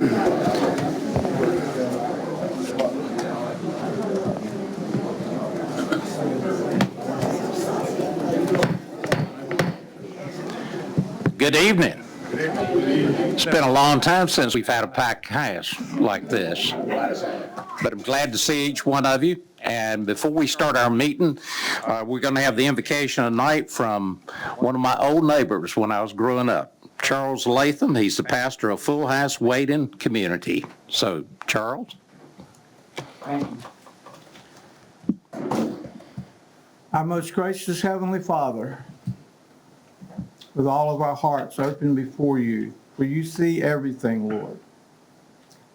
Good evening. It's been a long time since we've had a packed house like this, but I'm glad to see each one of you. And before we start our meeting, we're going to have the invocation tonight from one of my old neighbors when I was growing up, Charles Latham. He's the pastor of Full House Waiting Community. So, Charles. Thank you. Our most gracious Heavenly Father, with all of our hearts open before you, for you see everything, Lord.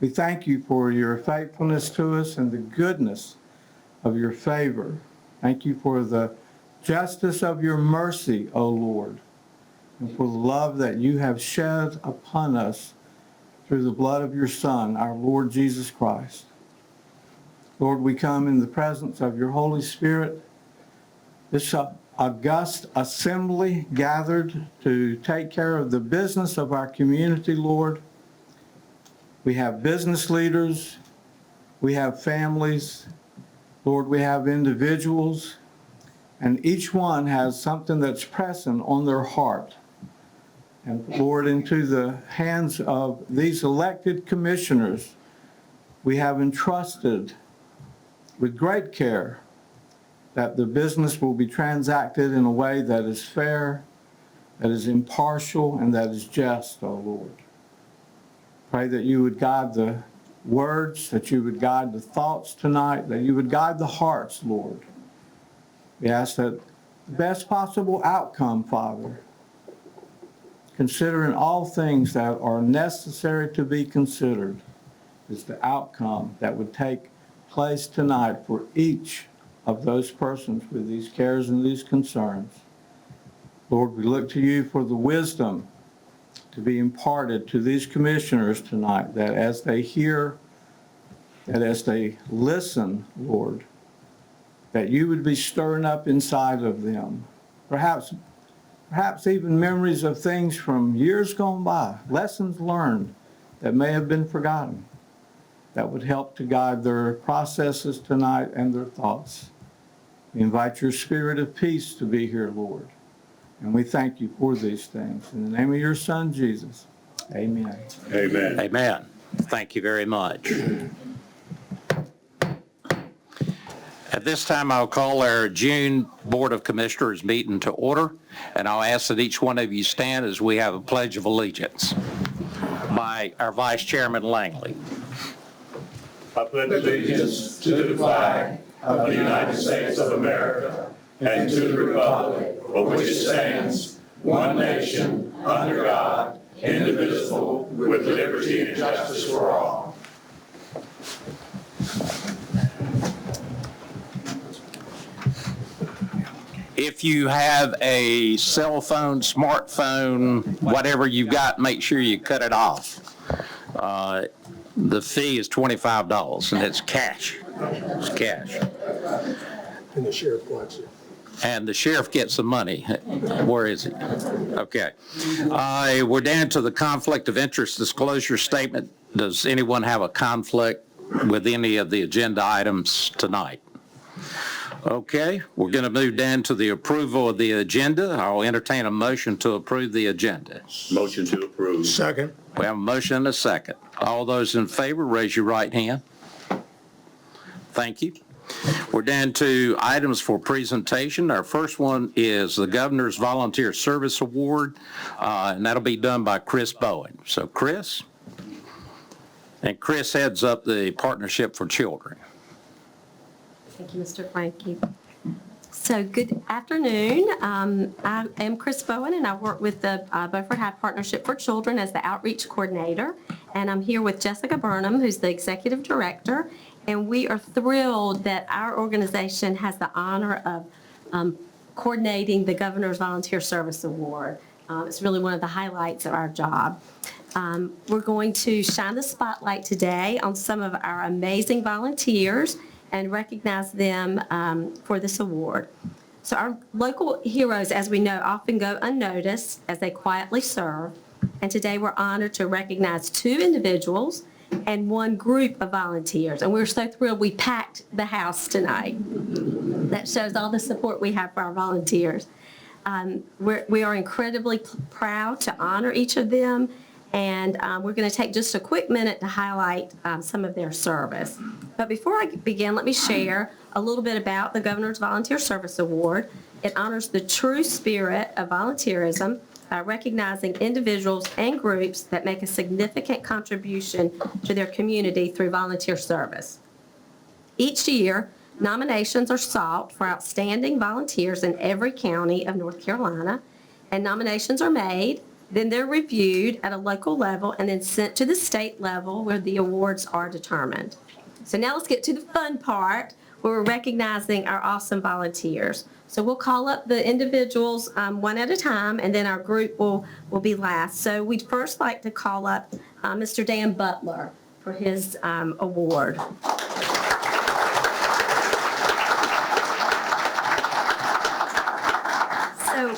We thank you for your faithfulness to us and the goodness of your favor. Thank you for the justice of your mercy, O Lord, and for the love that you have shed upon us through the blood of your Son, our Lord Jesus Christ. Lord, we come in the presence of your Holy Spirit, this august assembly gathered to take care of the business of our community, Lord. We have business leaders, we have families, Lord, we have individuals, and each one has something that's pressing on their heart. And Lord, into the hands of these elected commissioners, we have entrusted with great care that the business will be transacted in a way that is fair, that is impartial, and that is just, O Lord. Pray that you would guide the words, that you would guide the thoughts tonight, that you would guide the hearts, Lord. We ask that the best possible outcome, Father, considering all things that are necessary to be considered, is the outcome that would take place tonight for each of those persons with these cares and these concerns. Lord, we look to you for the wisdom to be imparted to these commissioners tonight, that as they hear, that as they listen, Lord, that you would be stirring up inside of them. Perhaps even memories of things from years gone by, lessons learned that may have been forgotten, that would help to guide their processes tonight and their thoughts. We invite your spirit of peace to be here, Lord. And we thank you for these things. In the name of your Son, Jesus, amen. Amen. Amen. Thank you very much. At this time, I'll call our June Board of Commissioners meeting to order, and I'll ask that each one of you stand as we have a Pledge of Allegiance by our Vice Chairman Langley. I pledge allegiance to the flag of the United States of America and to the republic for which it stands, one nation, under God, indivisible, with liberty and justice for all. If you have a cell phone, smartphone, whatever you've got, make sure you cut it off. The fee is $25, and it's cash. It's cash. And the sheriff wants it. And the sheriff gets the money. Where is he? Okay. We're down to the conflict of interest disclosure statement. Does anyone have a conflict with any of the agenda items tonight? Okay, we're going to move down to the approval of the agenda. I'll entertain a motion to approve the agenda. Motion to approve. Second. We have a motion and a second. All those in favor, raise your right hand. Thank you. We're down to items for presentation. Our first one is the Governor's Volunteer Service Award, and that'll be done by Chris Bowen. So Chris, and Chris heads up the Partnership for Children. Thank you, Mr. Frankie. So good afternoon. I am Chris Bowen, and I work with the Beaufort High Partnership for Children as the Outreach Coordinator. And I'm here with Jessica Burnham, who's the Executive Director. And we are thrilled that our organization has the honor of coordinating the Governor's Volunteer Service Award. It's really one of the highlights of our job. We're going to shine the spotlight today on some of our amazing volunteers and recognize them for this award. So our local heroes, as we know, often go unnoticed as they quietly serve. And today we're honored to recognize 2 individuals and 1 group of volunteers. And we're so thrilled we packed the house tonight. That shows all the support we have for our volunteers. We are incredibly proud to honor each of them, and we're going to take just a quick minute to highlight some of their service. But before I begin, let me share a little bit about the Governor's Volunteer Service Award. It honors the true spirit of volunteerism by recognizing individuals and groups that make a significant contribution to their community through volunteer service. Each year, nominations are sought for outstanding volunteers in every county of North Carolina, and nominations are made, then they're reviewed at a local level, and then sent to the state level where the awards are determined. So now let's get to the fun part, where we're recognizing our awesome volunteers. So we'll call up the individuals one at a time, and then our group will be last. So we'd first like to call up Mr. Dan Butler for his award. So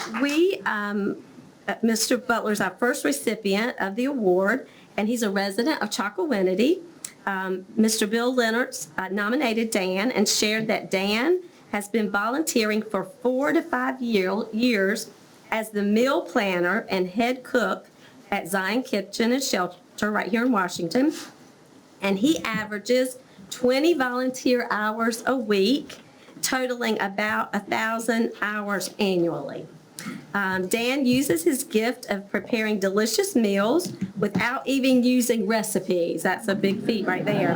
Mr. Butler's our first recipient of the award, and he's a resident of Chocowinity. Mr. Bill Leonard's nominated Dan and shared that Dan has been volunteering for 4 to 5 years as the meal planner and head cook at Zion Kitchen and Shelter right here in Washington. And he averages 20 volunteer hours a week, totaling about 1,000 hours annually. Dan uses his gift of preparing delicious meals without even using recipes. That's a big feat right there.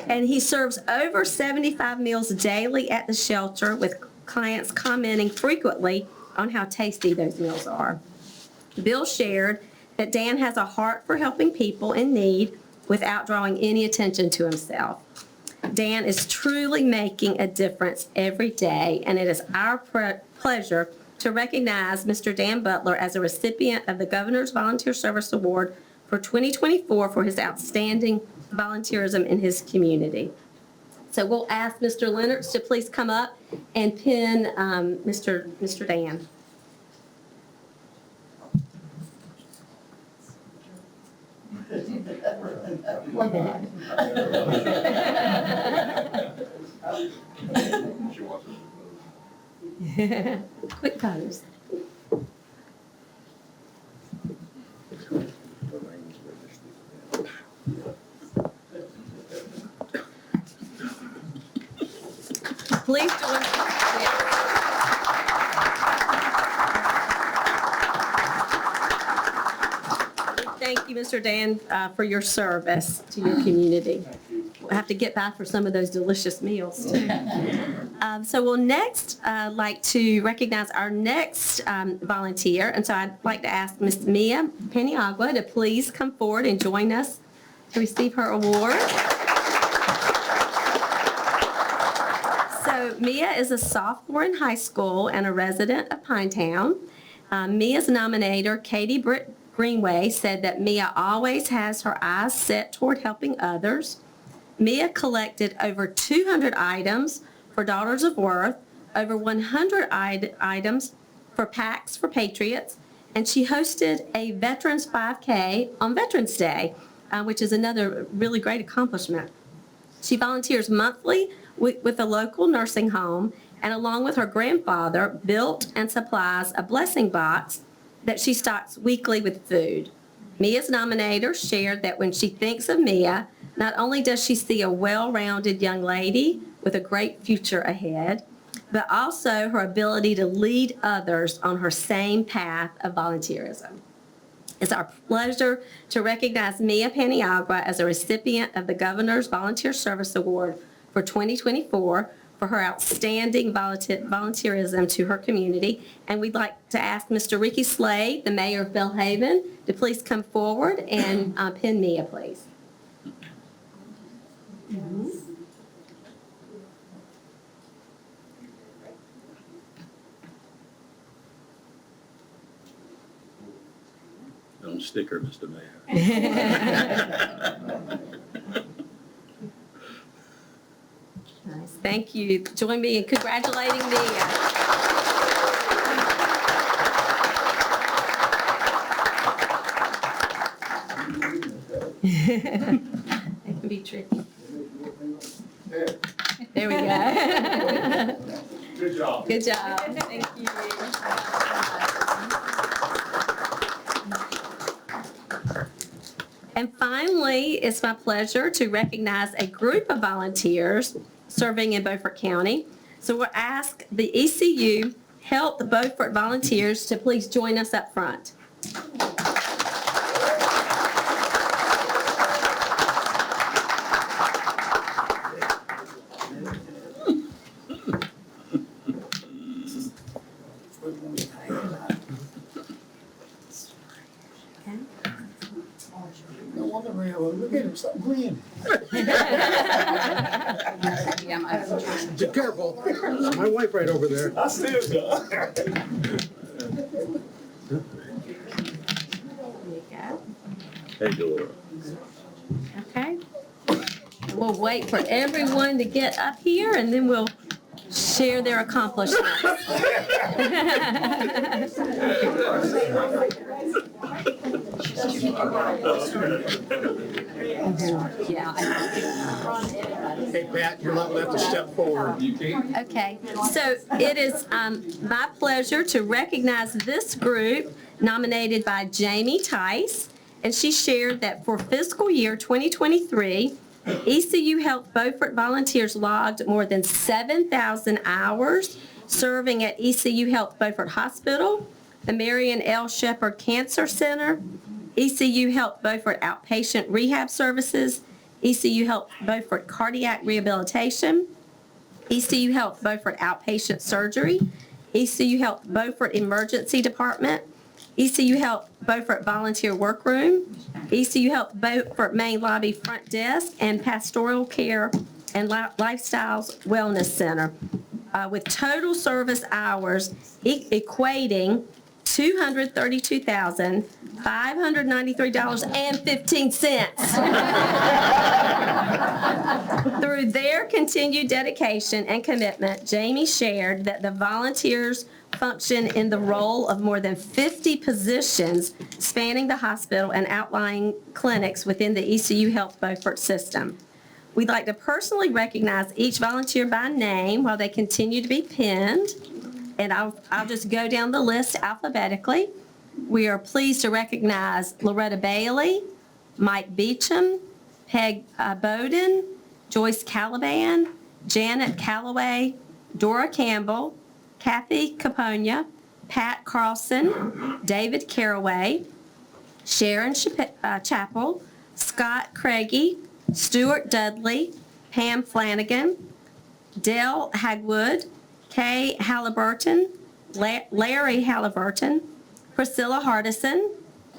And he serves over 75 meals daily at the shelter, with clients commenting frequently on how tasty those meals are. Bill shared that Dan has a heart for helping people in need without drawing any attention to himself. Dan is truly making a difference every day, and it is our pleasure to recognize Mr. Dan Butler as a recipient of the Governor's Volunteer Service Award for 2024 for his outstanding volunteerism in his community. So we'll ask Mr. Leonard to please come up and pin Mr. Dan. Quick pose. Please join. Thank you, Mr. Dan, for your service to your community. We'll have to get back for some of those delicious meals, too. So we'll next like to recognize our next volunteer. And so I'd like to ask Ms. Mia Paniagua to please come forward and join us to receive her award. So Mia is a sophomore in high school and a resident of Pinetown. Mia's nominator, Katie Britt Greenway, said that Mia always has her eyes set toward helping others. Mia collected over 200 items for Daughters of Worth, over 100 items for Packs for Patriots, and she hosted a Veterans 5K on Veterans Day, which is another really great accomplishment. She volunteers monthly with a local nursing home, and along with her grandfather, built and supplies a blessing box that she stocks weekly with food. Mia's nominator shared that when she thinks of Mia, not only does she see a well-rounded young lady with a great future ahead, but also her ability to lead others on her same path of volunteerism. It's our pleasure to recognize Mia Paniagua as a recipient of the Governor's Volunteer Service Award for 2024 for her outstanding volunteerism to her community. And we'd like to ask Mr. Ricky Slade, the mayor of Belhaven, to please come forward and pin Mia, please. Don't stick her, Mr. Mayor. Nice. Thank you. Join me in congratulating Mia. It can be tricky. There we go. Good job. Good job. Thank you. And finally, it's my pleasure to recognize a group of volunteers serving in Beaufort County. So we'll ask the ECU Health Beaufort volunteers to please join us up front. No wonder we have, look at him, something green. Be careful, there's my wife right over there. I still go. There you go. Hey, Dora. Okay. And we'll wait for everyone to get up here and then we'll share their accomplishments. Hey, Pat, you're not left to step forward. Okay, so it is my pleasure to recognize this group nominated by Jamie Tice. And she shared that for fiscal year 2023, ECU Health Beaufort volunteers logged more than 7,000 hours serving at ECU Health Beaufort Hospital, the Marion L. Shepherd Cancer Center, ECU Health Beaufort Outpatient Rehab Services, ECU Health Beaufort Cardiac Rehabilitation, ECU Health Beaufort Outpatient Surgery, ECU Health Beaufort Emergency Department, ECU Health Beaufort Volunteer Workroom, ECU Health Beaufort Main Lobby Front Desk, and Pastoral Care and Lifestyles Wellness Center, with total service hours equating $233,593.15. Through their continued dedication and commitment, Jamie shared that the volunteers function in the role of more than 50 positions spanning the hospital and outlying clinics within the ECU Health Beaufort system. We'd like to personally recognize each volunteer by name while they continue to be pinned. And I'll just go down the list alphabetically. We are pleased to recognize Loretta Bailey, Mike Beecham, Peg Bowden, Joyce Caliban, Janet Calloway, Dora Campbell, Kathy Caponia, Pat Carlson, David Caraway, Sharon Chappell, Scott Craigie, Stuart Dudley, Pam Flanagan, Dell Hagwood, Kay Halliburton, Larry Halliburton, Priscilla Hardison,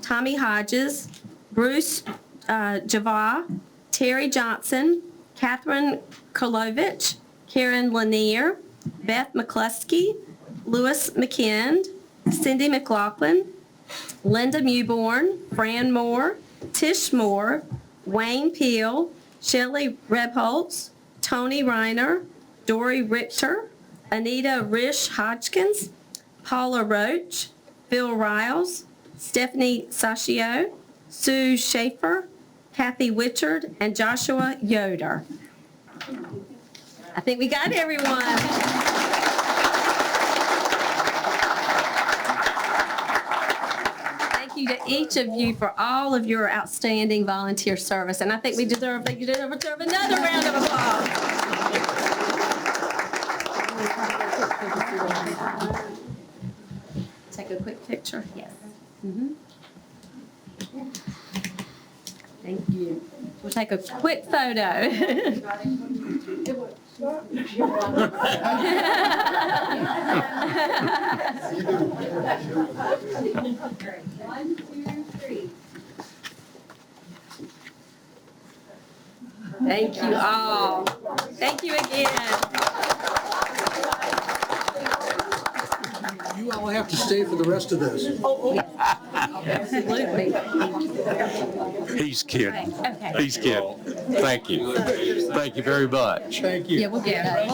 Tommy Hodges, Bruce Java, Terry Johnson, Catherine Kolovich, Karen Lanier, Beth McCluskey, Louis McKend, Cindy McLaughlin, Linda Mewborn, Fran Moore, Tish Moore, Wayne Peel, Shelley Rebholtz, Tony Reiner, Dory Richter, Anita Rish Hodgkins, Paula Roach, Phil Riles, Stephanie Sashio, Sue Schaefer, Kathy Witchard, and Joshua Yoder. I think we got everyone. Thank you to each of you for all of your outstanding volunteer service, and I think you deserve another round of applause. Take a quick picture. Yes. Thank you. We'll take a quick photo. One, two, three. Thank you all. Thank you again. You all have to stay for the rest of this. Absolutely. He's kidding. Okay. He's kidding. Thank you. Thank you very much. Thank you. Yeah, we'll get that.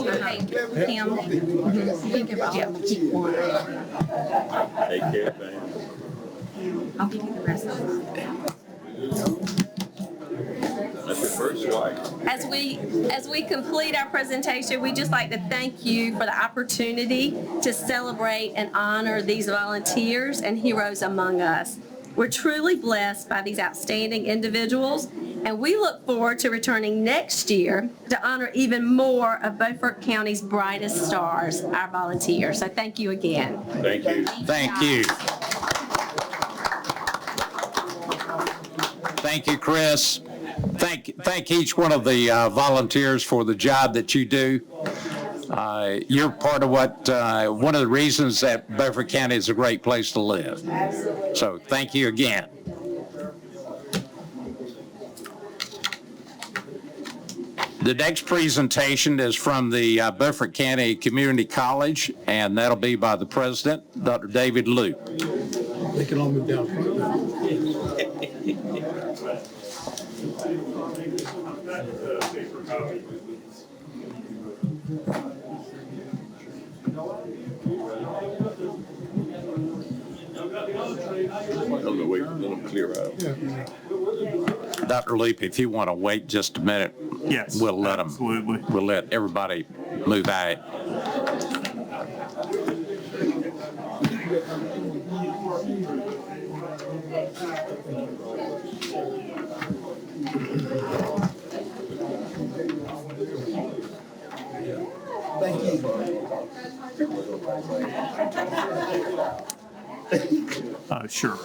Pam. Yeah, we'll keep one. Take care, man. I'll give you the rest of it. As we complete our presentation, we'd just like to thank you for the opportunity to celebrate and honor these volunteers and heroes among us. We're truly blessed by these outstanding individuals, and we look forward to returning next year to honor even more of Beaufort County's brightest stars, our volunteers. So thank you again. Thank you. Thank you. Thank you, Chris. Thank each one of the volunteers for the job that you do. You're part of one of the reasons that Beaufort County is a great place to live. So thank you again. The next presentation is from the Beaufort County Community College, and that'll be by the president, Dr. David Luke. They can all move down front now. Wait, let them clear out. Dr. Luke, if you want to wait just a minute, Yes, we'll let them. absolutely. We'll let everybody move out. Sure.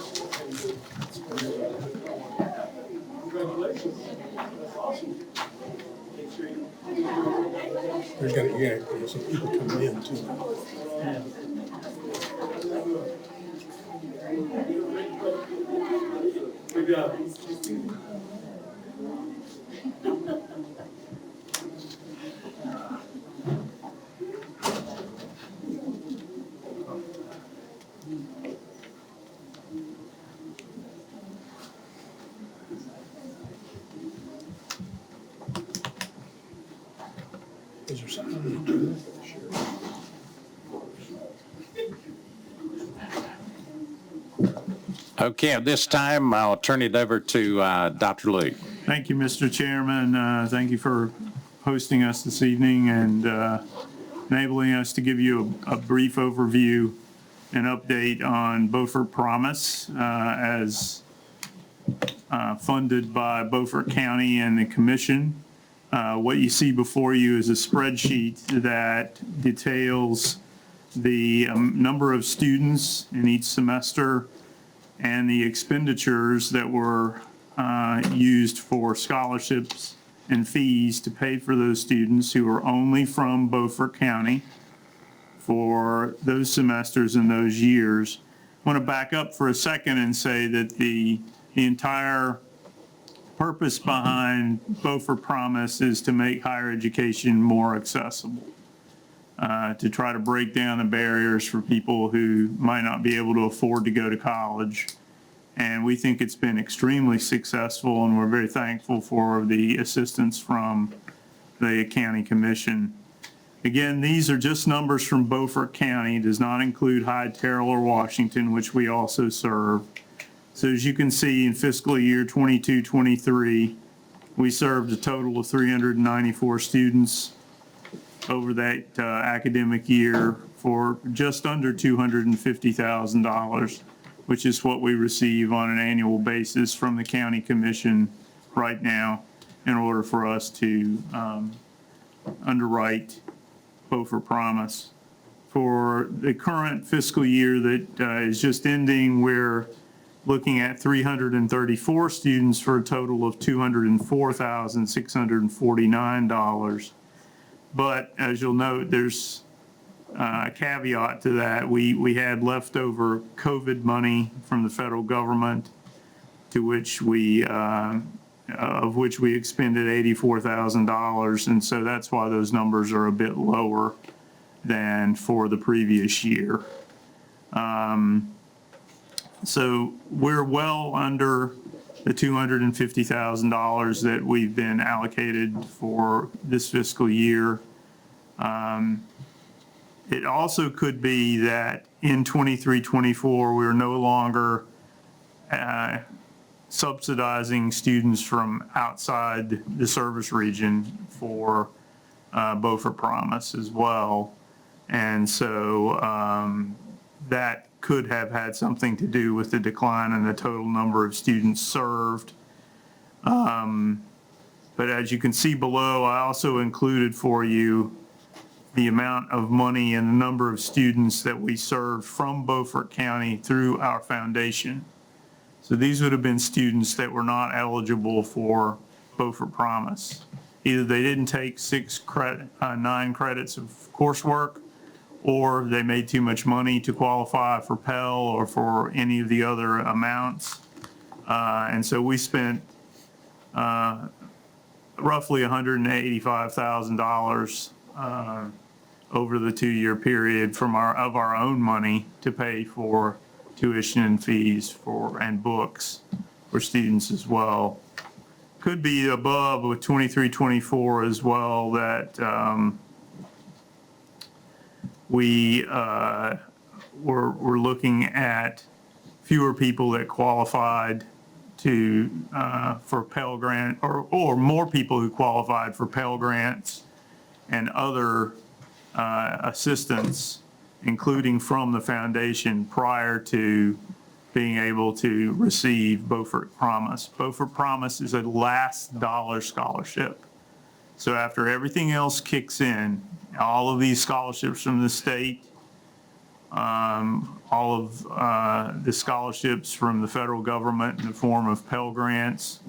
There's got to, yeah, some people coming in too. Is there something? Okay, at this time, I'll turn it over to Dr. Luke. Thank you, Mr. Chairman. Thank you for hosting us this evening and enabling us to give you a brief overview and update on Beaufort Promise as funded by Beaufort County and the Commission. What you see before you is a spreadsheet that details the number of students in each semester and the expenditures that were used for scholarships and fees to pay for those students who are only from Beaufort County for those semesters and those years. I want to back up for a second and say that the entire purpose behind Beaufort Promise is to make higher education more accessible, to try to break down the barriers for people who might not be able to afford to go to college. And we think it's been extremely successful, and we're very thankful for the assistance from the County Commission. Again, these are just numbers from Beaufort County. It does not include Hyde, Terrell, or Washington, which we also serve. So as you can see, in fiscal year 22-23, we served a total of 394 students over that academic year for just under $250,000, which is what we receive on an annual basis from the County Commission right now in order for us to underwrite Beaufort Promise. For the current fiscal year that is just ending, we're looking at 334 students for a total of $204,649. But as you'll note, there's a caveat to that. We had leftover COVID money from the federal government, to which of which we expended $84,000, and so that's why those numbers are a bit lower than for the previous year. So we're well under the $250,000 that we've been allocated for this fiscal year. It also could be that in 23-24, we're no longer subsidizing students from outside the service region for Beaufort Promise as well. And so that could have had something to do with the decline in the total number of students served. But as you can see below, I also included for you the amount of money and the number of students that we served from Beaufort County through our foundation. So these would have been students that were not eligible for Beaufort Promise. Either they didn't take 9 credits of coursework, or they made too much money to qualify for Pell or for any of the other amounts. And so we spent roughly $185,000 over the 2-year period of our own money to pay for tuition and fees and books for students as well. Could be above with 23-24 as well, that we're looking at fewer people that qualified for Pell Grant, or more people who qualified for Pell Grants and other assistance, including from the foundation, prior to being able to receive Beaufort Promise. Beaufort Promise is a last dollar scholarship. So after everything else kicks in, all of these scholarships from the state, all of the scholarships from the federal government in the form of Pell Grants,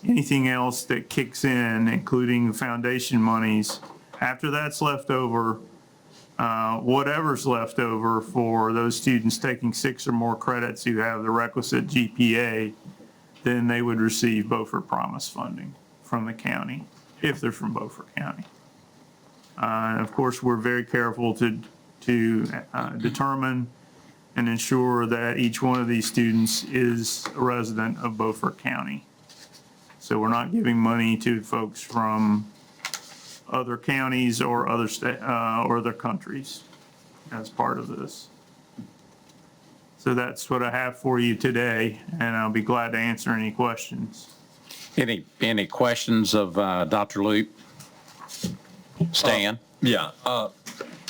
anything else that kicks in, including foundation monies, after that's left over, whatever's left over for those students taking 6 or more credits who have the requisite GPA, then they would receive Beaufort Promise funding from the county, if they're from Beaufort County. Of course, we're very careful to determine and ensure that each one of these students is a resident of Beaufort County. So we're not giving money to folks from other counties or other countries as part of this. So that's what I have for you today, and I'll be glad to answer any questions. Any questions of Dr. Loop? Stan? Yeah,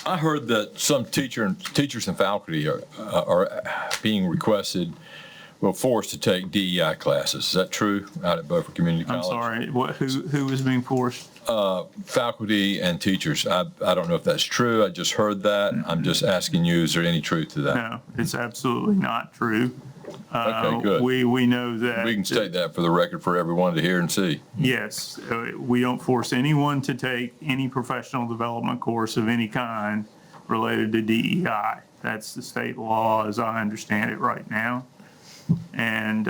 I heard that some teachers in faculty are being requested, forced to take DEI classes. Is that true out at Beaufort Community I'm College? sorry, who is being forced? Faculty and teachers. I don't know if that's true. I just heard that. I'm just asking you, is there any truth to that? No, it's absolutely not true. Okay, good. We know that. We can state that for the record for everyone to hear and see. Yes, we don't force anyone to take any professional development course of any kind related to DEI. That's the state law as I understand it right now. And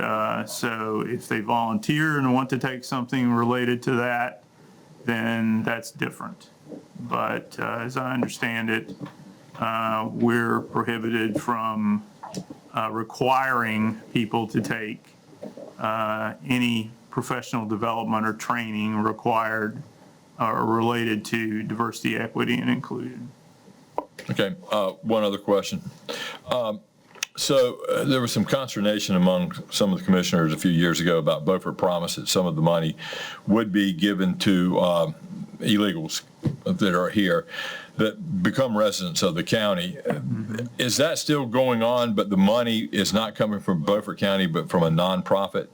so if they volunteer and want to take something related to that, then that's different. But as I understand it, we're prohibited from requiring people to take any professional development or training required or related to diversity, equity, and inclusion. Okay, one other question. So there was some consternation among some of the commissioners a few years ago about Beaufort Promise that some of the money would be given to illegals that are here that become residents of the county. Is that still going on, but the money is not coming from Beaufort County, but from a nonprofit?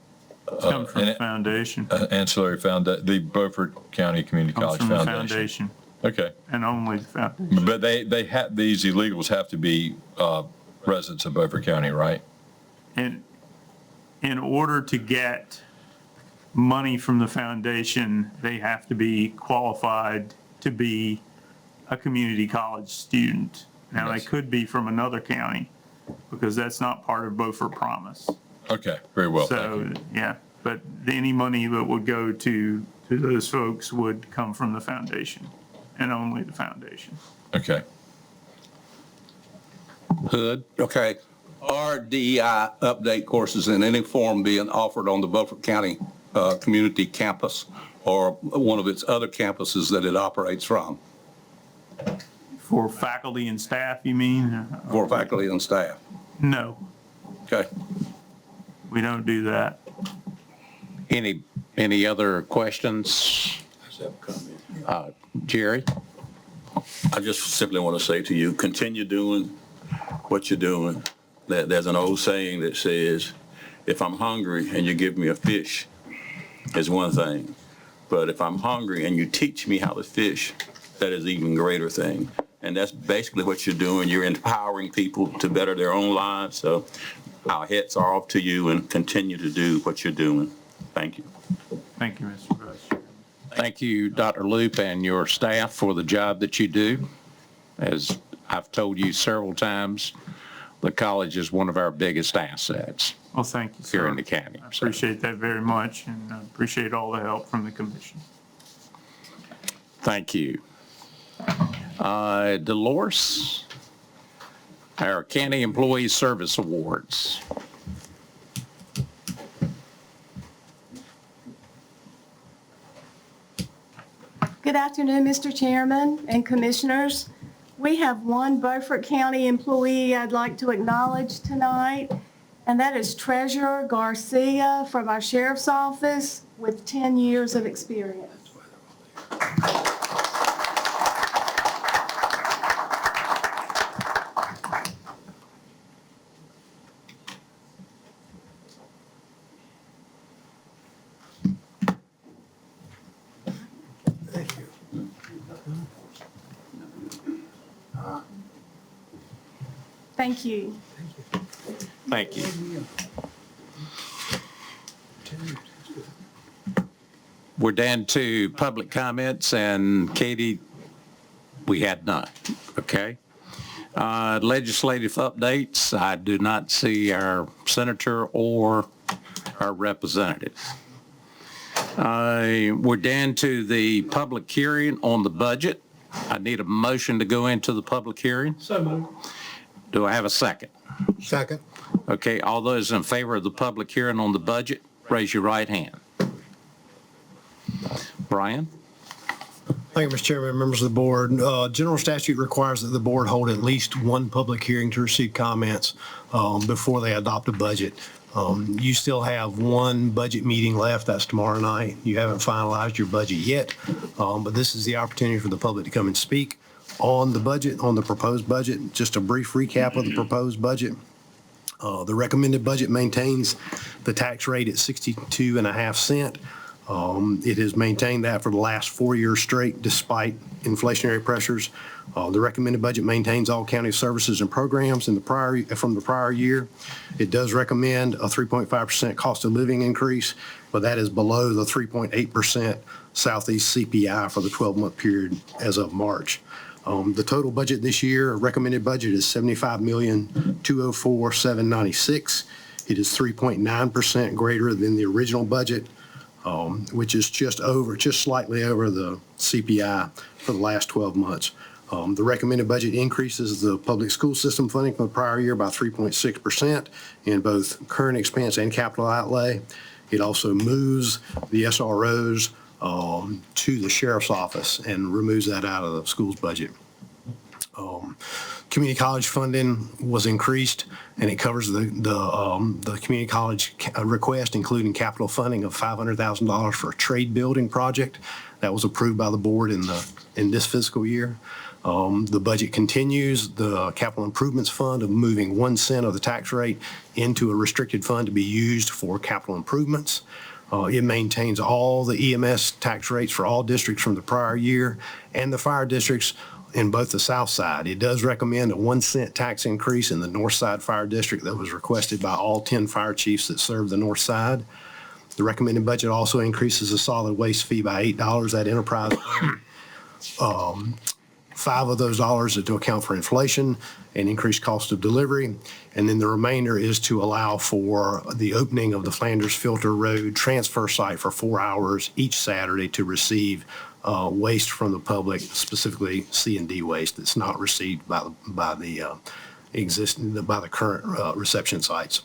Comes from the foundation. Ancillary the Beaufort County Community College Comes from the Foundation. foundation, Okay, and only the foundation. but these illegals have to be residents of Beaufort County, right? And in order to get money from the foundation, they have to be qualified to be a community college student. Now, they Yes. could be from another county, because that's not part of Beaufort Promise. Okay, very well, thank you. So, yeah, but any money that would go to those folks would come from the foundation, and only the foundation. Okay. Hood? Okay. Are DEI update courses in any form being offered on the Beaufort County Community Campus or one of its other campuses that it operates from For faculty and staff, you mean? for faculty and staff? No, Okay. we don't do that. Any other questions? Jerry? I just simply want to say to you, continue doing what you're doing. There's an old saying that says, if I'm hungry and you give me a fish, is one thing. But if I'm hungry and you teach me how to fish, that is even greater thing. And that's basically what you're doing. You're empowering people to better their own lives. So our hats are off to you, and continue to do what you're doing. Thank you. Thank you, Mr. Vice Chairman. Thank you, Dr. Loop, and your staff for the job that you do. As I've told you several times, the college is one of our biggest assets Well, thank you, sir. here in the county. I appreciate that very much, and I appreciate all the help from the commission. Thank you. Dolores, our County Employee Service Awards. Good afternoon, Mr. Chairman and Commissioners. We have one Beaufort County employee I'd like to acknowledge tonight, and that is Treasurer Garcia from our Sheriff's Office with 10 years of experience. Thank you. Thank you. We're down to public comments, and Katie, we had none, okay? Legislative updates, I do not see our senator or our representative. We're down to the public hearing on the budget. I need a motion to go into the public hearing. So moved. Do I have a second? Second. Okay, all those in favor of the public hearing on the budget, raise your right hand. Brian? Thank you, Mr. Chairman, members of the board. General statute requires that the board hold at least one public hearing to receive comments before they adopt a budget. You still have one budget meeting left. That's tomorrow night. You haven't finalized your budget yet, but this is the opportunity for the public to come and speak on the budget, on the proposed budget. Just a brief recap of the proposed budget. The recommended budget maintains the tax rate at 62.5 cents. It has maintained that for the last 4 years straight, despite inflationary pressures. The recommended budget maintains all county services and programs from the prior year. It does recommend a 3.5% cost of living increase, but that is below the 3.8% Southeast CPI for the 12-month period as of March. The total budget this year, recommended budget, is $75,204,796. It is 3.9% greater than the original budget, which is just slightly over the CPI for the last 12 months. The recommended budget increases the public school system funding from the prior year by 3.6% in both current expense and capital outlay. It also moves the SROs to the sheriff's office and removes that out of the school's budget. Community college funding was increased, and it covers the community college request, including capital funding of $500,000 for a trade building project that was approved by the board in this fiscal year. The budget continues the capital improvements fund of moving 1 cent of the tax rate into a restricted fund to be used for capital improvements. It maintains all the EMS tax rates for all districts from the prior year and the fire districts in both the south side. It does recommend a 1 cent tax increase in the north side fire district that was requested by all 10 fire chiefs that serve the north side. The recommended budget also increases the solid waste fee by $8 at enterprise. 5 of those dollars are to account for inflation and increased cost of delivery. And then the remainder is to allow for the opening of the Flanders Filter Road transfer site for 4 hours each Saturday to receive waste from the public, specifically C&D waste that's not received by the current reception sites.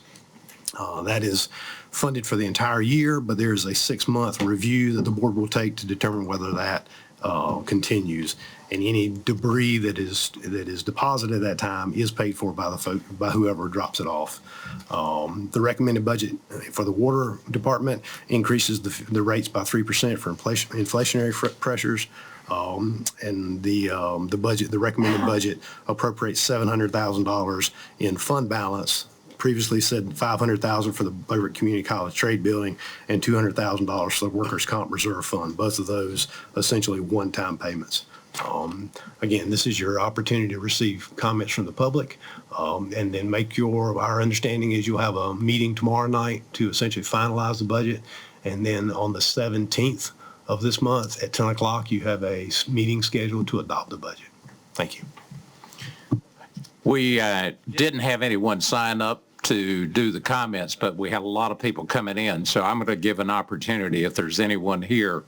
That is funded for the entire year, but there's a 6-month review that the board will take to determine whether that continues. And any debris that is deposited at that time is paid for by whoever drops it off. The recommended budget for the water department increases the rates by 3% for inflationary pressures. And the recommended budget appropriates $700,000 in fund balance. Previously said $500,000 for the Beaufort Community College Trade Building and $200,000 for the Workers' Comp Reserve Fund. Both of those essentially one-time payments. Again, this is your opportunity to receive comments from the public, and then our understanding is you'll have a meeting tomorrow night to essentially finalize the budget. And then on the 17th of this month at 10 o'clock, you have a meeting scheduled to adopt the budget. Thank you. We didn't have anyone sign up to do the comments, but we had a lot of people coming in. So I'm going to give an opportunity if there's anyone here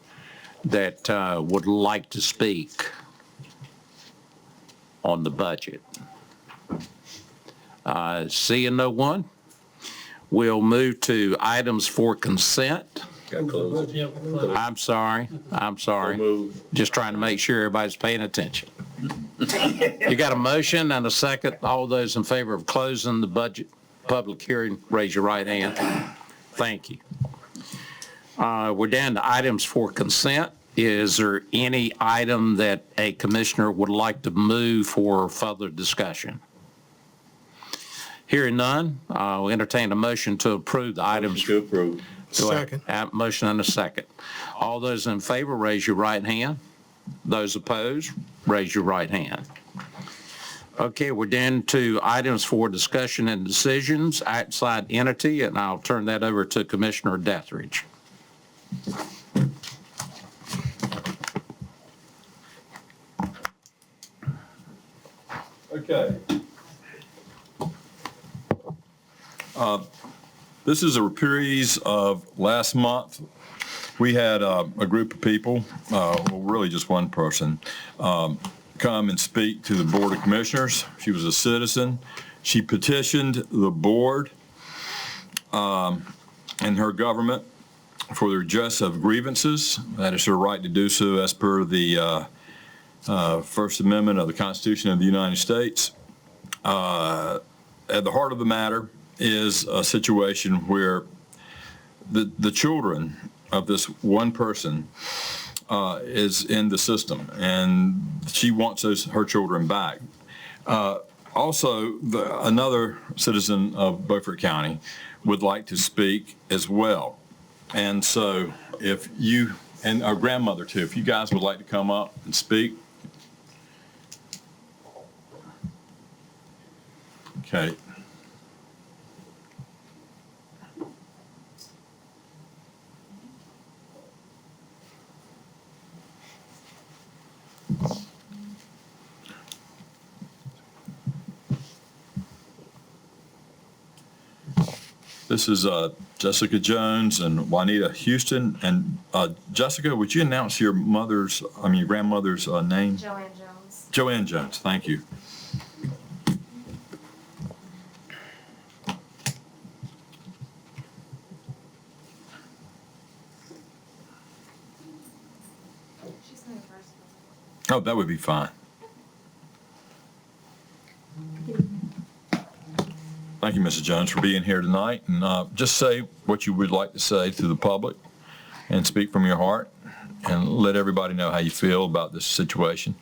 that would like to speak on the budget. Seeing no one, we'll move to items for consent. I'm sorry. Just trying to make sure everybody's paying attention. You got a motion and a second. All those in favor of closing the budget public hearing, raise your right hand. Thank you. We're down to items for consent. Is there any item that a commissioner would like to move for further discussion? Hearing none, we'll entertain a motion to approve the items. To approve. Second. Motion and a second. All those in favor, raise your right hand. Those opposed, raise your right hand. Okay, we're down to items for discussion and decisions, outside entity, and I'll turn that over to Commissioner Dethridge. Okay. This is a reprise of last month. We had a group of people, well, really just one person, come and speak to the Board of Commissioners. She was a citizen. She petitioned the board and her government for the redress of grievances. That is her right to do so as per the First Amendment of the Constitution of the United States. At the heart of the matter is a situation where the children of this one person is in the system, and she wants her children back. Also, another citizen of Beaufort County would like to speak as well. And so if you, and our grandmother too, if you guys would like to come up and speak. Okay. This is Jessica Jones and Juanita Houston. And Jessica, would you announce your grandmother's name? Joanne Jones. Joanne Jones, thank you. She's in the first one. Oh, that would be fine. Thank you, Mrs. Jones, for being here tonight. And just say what you would like to say to the public and speak from your heart and let everybody know how you feel about this situation.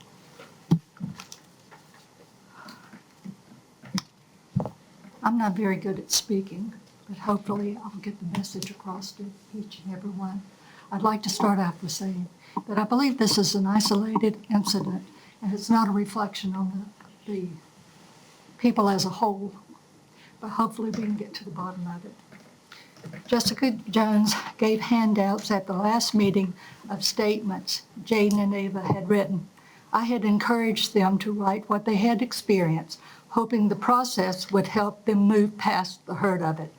I'm not very good at speaking, but hopefully I'll get the message across to each and every one. I'd like to start off with saying that I believe this is an isolated incident, and it's not a reflection on the people as a whole, but hopefully we can get to the bottom of it. Jessica Jones gave handouts at the last meeting of statements Jaden and Ava had written. I had encouraged them to write what they had experienced, hoping the process would help them move past the hurt of it.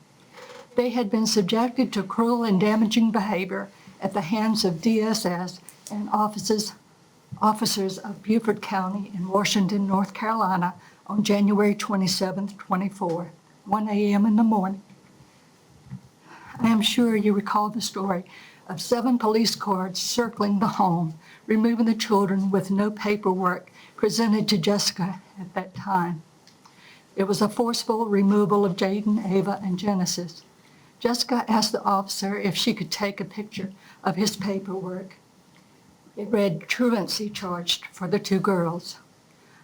They had been subjected to cruel and damaging behavior at the hands of DSS and officers of Beaufort County in Washington, North Carolina on January 27th, 24, 1 a.m. in the morning. I am sure you recall the story, of 7 police cars circling the home, removing the children with no paperwork presented to Jessica at that time. It was a forceful removal of Jaden, Ava, and Genesis. Jessica asked the officer if she could take a picture of his paperwork. It read truancy charged for the 2 girls.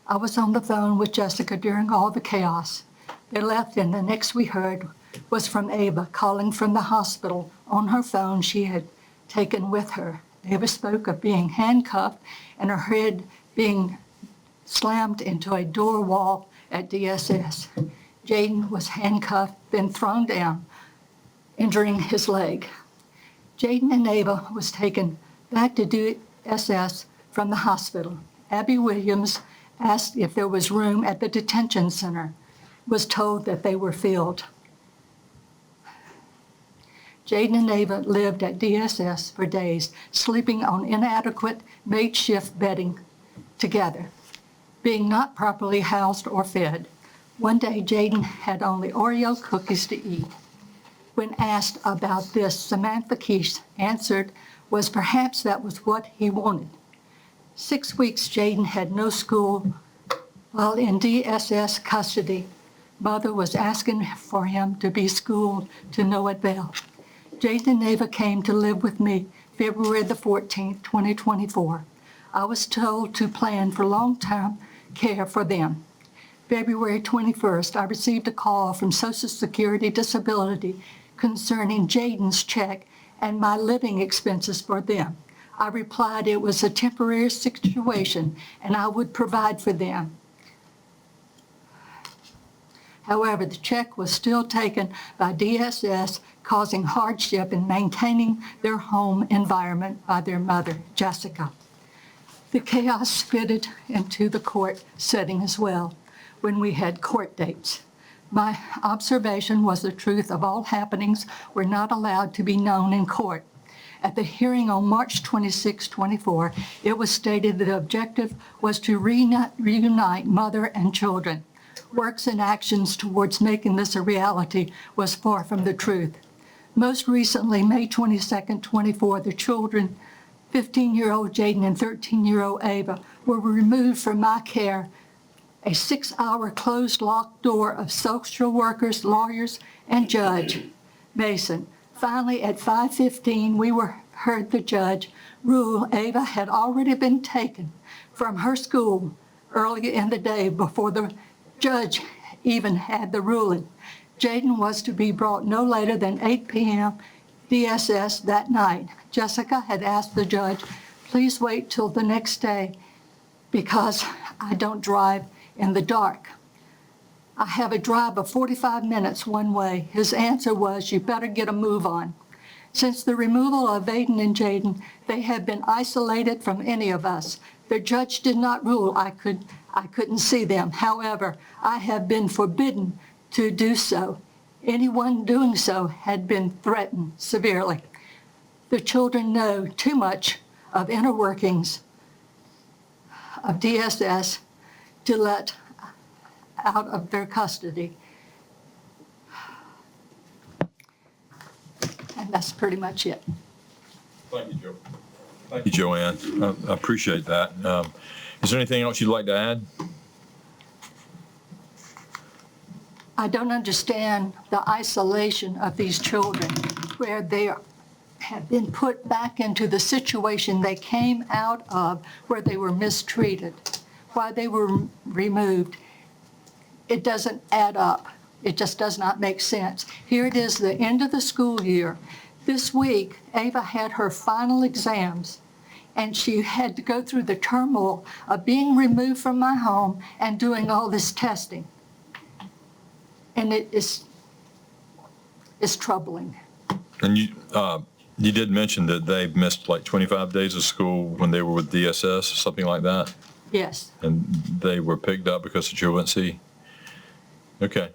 I was on the phone with Jessica during all the chaos. They left, and the next we heard was from Ava calling from the hospital on her phone she had taken with her. Ava spoke of being handcuffed and her head being slammed into a door wall at DSS. Jaden was handcuffed, then thrown down, injuring his leg. Jaden and Ava was taken back to DSS from the hospital. Abby Williams asked if there was room at the detention center, was told that they were filled. Jaden and Ava lived at DSS for days, sleeping on inadequate makeshift bedding together, being not properly housed or fed. One day, Jaden had only Oreo cookies to eat. When asked about this, Samantha Keesh answered was perhaps that was what he wanted. 6 weeks, Jaden had no school while in DSS custody. Mother was asking for him to be schooled to no avail. Jaden and Ava came to live with me February the 14th, 2024. I was told to plan for long-term care for them. February 21st, I received a call from Social Security Disability concerning Jaden's check and my living expenses for them. I replied it was a temporary situation and I would provide for them. However, the check was still taken by DSS, causing hardship in maintaining their home environment by their mother, Jessica. The chaos fitted into the court setting as well when we had court dates. My observation was the truth of all happenings were not allowed to be known in court. At the hearing on March 26, 24, it was stated the objective was to reunite mother and children. Works and actions towards making this a reality was far from the truth. Most recently, May 22, 24, the children, 15-year-old Jaden and 13-year-old Ava, were removed from my care. A 6-hour closed locked door of social workers, lawyers, and Judge Mason. Finally, at 5:15, we heard the judge rule Ava had already been taken from her school early in the day before the judge even had the ruling. Jaden was to be brought no later than 8 p.m. DSS that night. Jessica had asked the judge, please wait till the next day because I don't drive in the dark. I have a drive of 45 minutes one way. His answer was, you better get a move on. Since the removal of Aiden and Jaden, they have been isolated from any of us. The judge did not rule I couldn't see them. However, I have been forbidden to do so. Anyone doing so had been threatened severely. The children know too much of inner workings of DSS to let out of their custody. And that's pretty much it. Thank you, Joe. Thank you, Joanne. I appreciate that. Is there anything else you'd like to add? I don't understand the isolation of these children where they have been put back into the situation they came out of where they were mistreated, why they were removed. It doesn't add up. It just does not make sense. Here it is, the end of the school year. This week, Ava had her final exams, and she had to go through the turmoil of being removed from my home and doing all this testing. And it's troubling. And you did mention that they missed like 25 days of school when they were with DSS, something like that? Yes. And they were picked up because of truancy? Okay.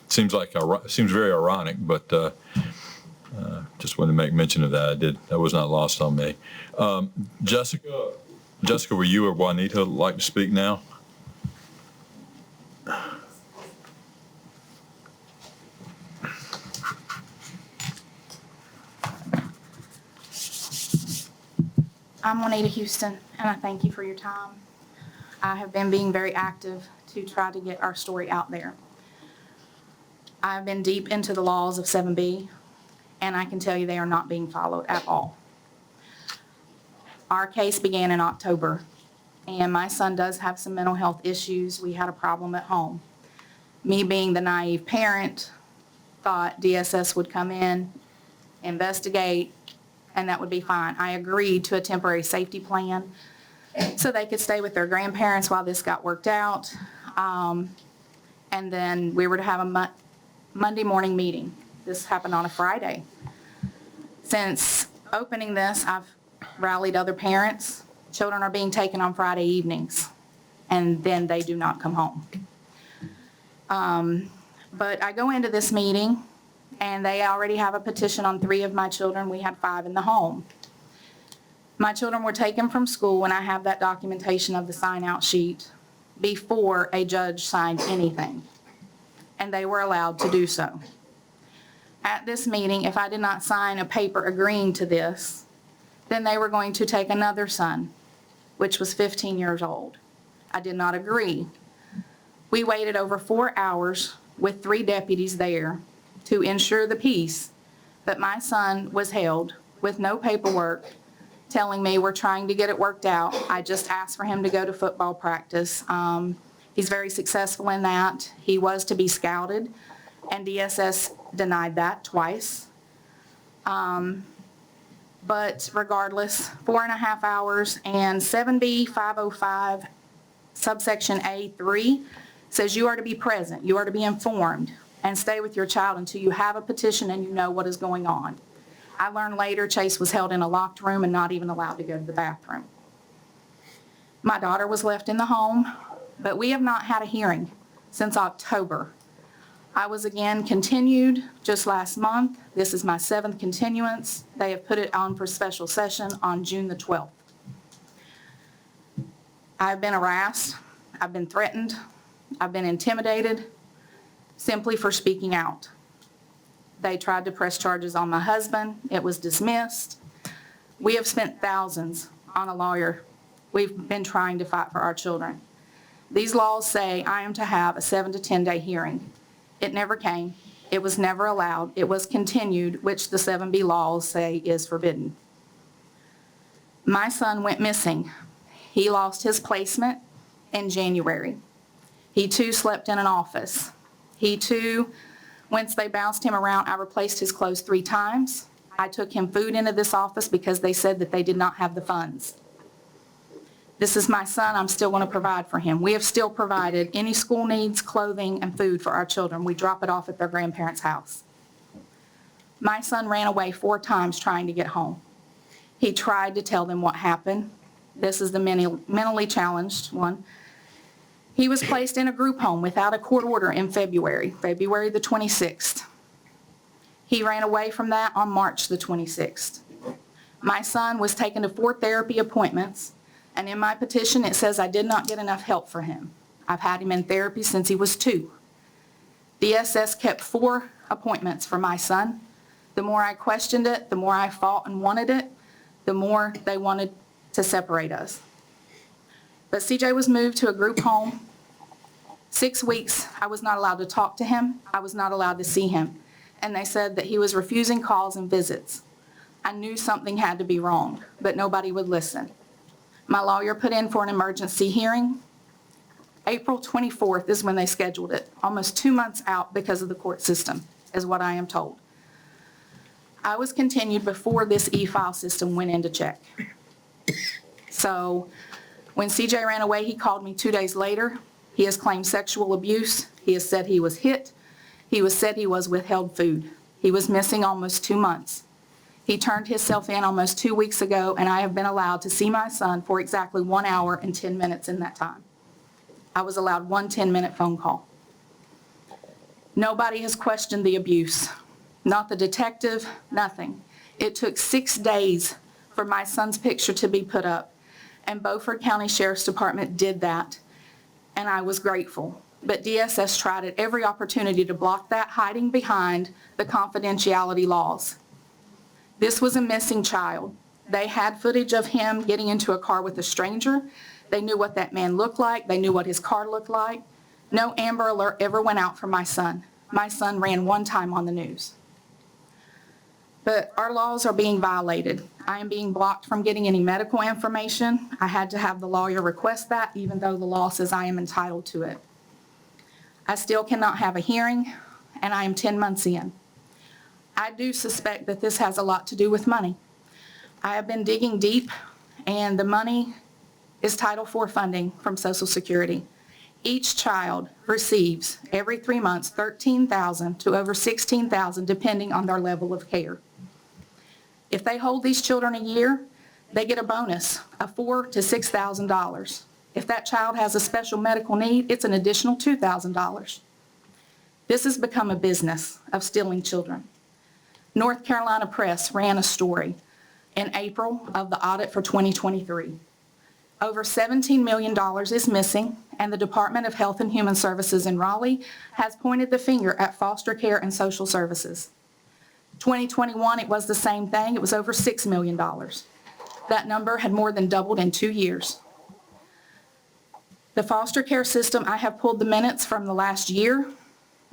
Seems very ironic, but just wanted to make mention of that. That was not lost on me. Jessica, were you or Juanita like to speak now? I'm Juanita Houston, and I thank you for your time. I have been being very active to try to get our story out there. I've been deep into the laws of 7B, and I can tell you they are not being followed at all. Our case began in October, and my son does have some mental health issues. We had a problem at home. Me being the naive parent, thought DSS would come in, investigate, and that would be fine. I agreed to a temporary safety plan so they could stay with their grandparents while this got worked out. And then we were to have a Monday morning meeting. This happened on a Friday. Since opening this, I've rallied other parents. Children are being taken on Friday evenings, and then they do not come home. But I go into this meeting, and they already have a petition on 3 of my children. We had 5 in the home. My children were taken from school, and I have that documentation of the sign-out sheet before a judge signed anything, and they were allowed to do so. At this meeting, if I did not sign a paper agreeing to this, then they were going to take another son, which was 15 years old. I did not agree. We waited over 4 hours with 3 deputies there to ensure the peace, but my son was held with no paperwork, telling me we're trying to get it worked out. I just asked for him to go to football practice. He's very successful in that. He was to be scouted, and DSS denied that twice. But regardless, 4.5 hours, and 7B 505 subsection A3 says you are to be present, you are to be informed, and stay with your child until you have a petition and you know what is going on. I learned later Chase was held in a locked room and not even allowed to go to the bathroom. My daughter was left in the home, but we have not had a hearing since October. I was again continued just last month. This is my 7th continuance. They have put it on for special session on June the 12th. I've been harassed, I've been threatened, I've been intimidated simply for speaking out. They tried to press charges on my husband. It was dismissed. We have spent thousands on a lawyer. We've been trying to fight for our children. These laws say I am to have a 7 to 10 day hearing. It never came. It was never allowed. It was continued, which the 7B laws say is forbidden. My son went missing. He lost his placement in January. He too slept in an office. He too, once they bounced him around, I replaced his clothes 3 times. I took him food into this office because they said that they did not have the funds. This is my son. I'm still going to provide for him. We have still provided any school needs, clothing, and food for our children. We drop it off at their grandparents' house. My son ran away 4 times trying to get home. He tried to tell them what happened. This is the mentally challenged one. He was placed in a group home without a court order in February the 26th. He ran away from that on March the 26th. My son was taken to 4 therapy appointments, and in my petition it says I did not get enough help for him. I've had him in therapy since he was 2. DSS kept 4 appointments for my son. The more I questioned it, the more I fought and wanted it, the more they wanted to separate us. But CJ was moved to a group home. 6 weeks, I was not allowed to talk to him. I was not allowed to see him. And they said that he was refusing calls and visits. I knew something had to be wrong, but nobody would listen. My lawyer put in for an emergency hearing. April 24th is when they scheduled it, almost 2 months out because of the court system, is what I am told. I was continued before this e-file system went into check. So when CJ ran away, he called me 2 days later. He has claimed sexual abuse. He has said he was hit. He was said he was withheld food. He was missing almost 2 months. He turned himself in almost 2 weeks ago, and I have been allowed to see my son for exactly 1 hour and 10 minutes in that time. I was allowed 1 10-minute phone call. Nobody has questioned the abuse. Not the detective, nothing. It took 6 days for my son's picture to be put up, and Beaufort County Sheriff's Department did that, and I was grateful. But DSS tried at every opportunity to block that, hiding behind the confidentiality laws. This was a missing child They had footage of him getting into a car with a stranger. They knew what that man looked like. They knew what his car looked like. No Amber Alert ever went out for my son. My son ran one time on the news. But our laws are being violated. I am being blocked from getting any medical information. I had to have the lawyer request that, even though the law says I am entitled to it. I still cannot have a hearing, and I am 10 months in. I do suspect that this has a lot to do with money. I have been digging deep, and the money is Title IV funding from Social Security. Each child receives every 3 months $13,000 to over $16,000, depending on their level of care. If they hold these children a year, they get a bonus of $4,000 to $6,000. If that child has a special medical need, it's an additional $2,000. This has become a business of stealing children. North Carolina Press ran a story in April of the audit for 2023. Over $17 million is missing, and the Department of Health and Human Services in Raleigh has pointed the finger at foster care and social services. 2021, it was the same thing. It was over $6 million. That number had more than doubled in 2 years. The foster care system, I have pulled the minutes from the last year,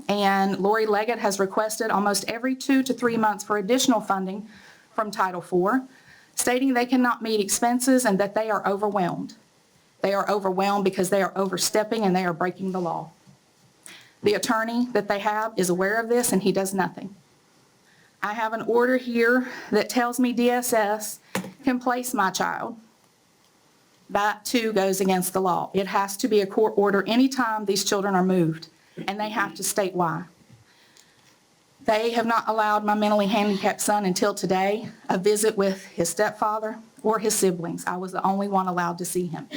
and Lori Leggett has requested almost every 2 to 3 months for additional funding from Title IV, stating they cannot meet expenses and that they are overwhelmed. They are overwhelmed because they are overstepping and they are breaking the law. The attorney that they have is aware of this, and he does nothing. I have an order here that tells me DSS can place my child. That too goes against the law. It has to be a court order anytime these children are moved, and they have to state why. They have not allowed my mentally handicapped son until today a visit with his stepfather or his siblings. I was the only one allowed to see him.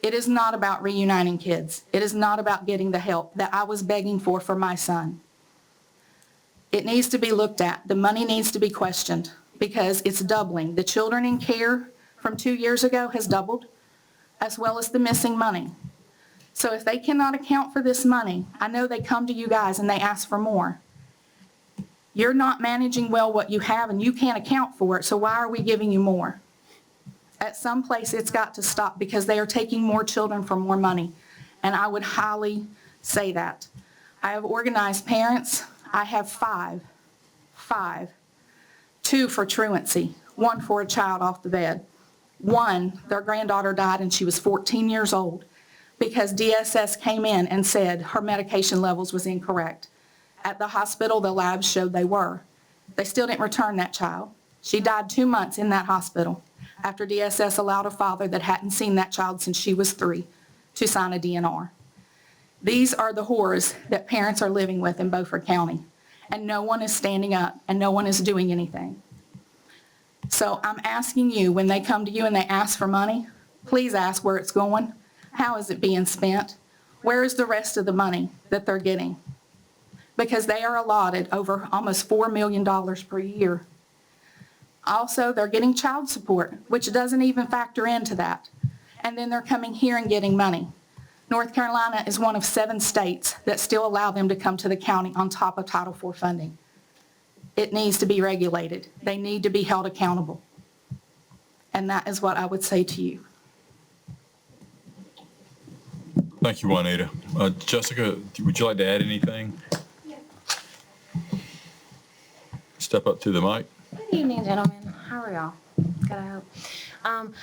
It is not about reuniting kids. It is not about getting the help that I was begging for my son. It needs to be looked at. The money needs to be questioned because it's doubling. The children in care from 2 years ago has doubled, as well as the missing money. So if they cannot account for this money, I know they come to you guys and they ask for more. You're not managing well what you have and you can't account for it, so why are we giving you more? At some place it's got to stop because they are taking more children for more money, and I would highly say that. I have organized parents. I have five, 2 for truancy, 1 for a child off the bed. 1, their granddaughter died and she was 14 years old because DSS came in and said her medication levels was incorrect. At the hospital, the labs showed they were. They still didn't return that child. She died 2 months in that hospital after DSS allowed a father that hadn't seen that child since she was 3 to sign a DNR. These are the horrors that parents are living with in Beaufort County, and no one is standing up and no one is doing anything. So I'm asking you, when they come to you and they ask for money, please ask where it's going. How is it being spent? Where is the rest of the money that they're getting? Because they are allotted over almost $4 million per year. Also, they're getting child support, which doesn't even factor into that. And then they're coming here and getting money. North Carolina is one of 7 states that still allow them to come to the county on top of Title IV funding. It needs to be regulated. They need to be held accountable. And that is what I would say to you. Thank you, Juanita. Jessica, would you like to add anything? Yeah. Step up to the mic. Good evening, gentlemen. How are y'all? Good, I hope.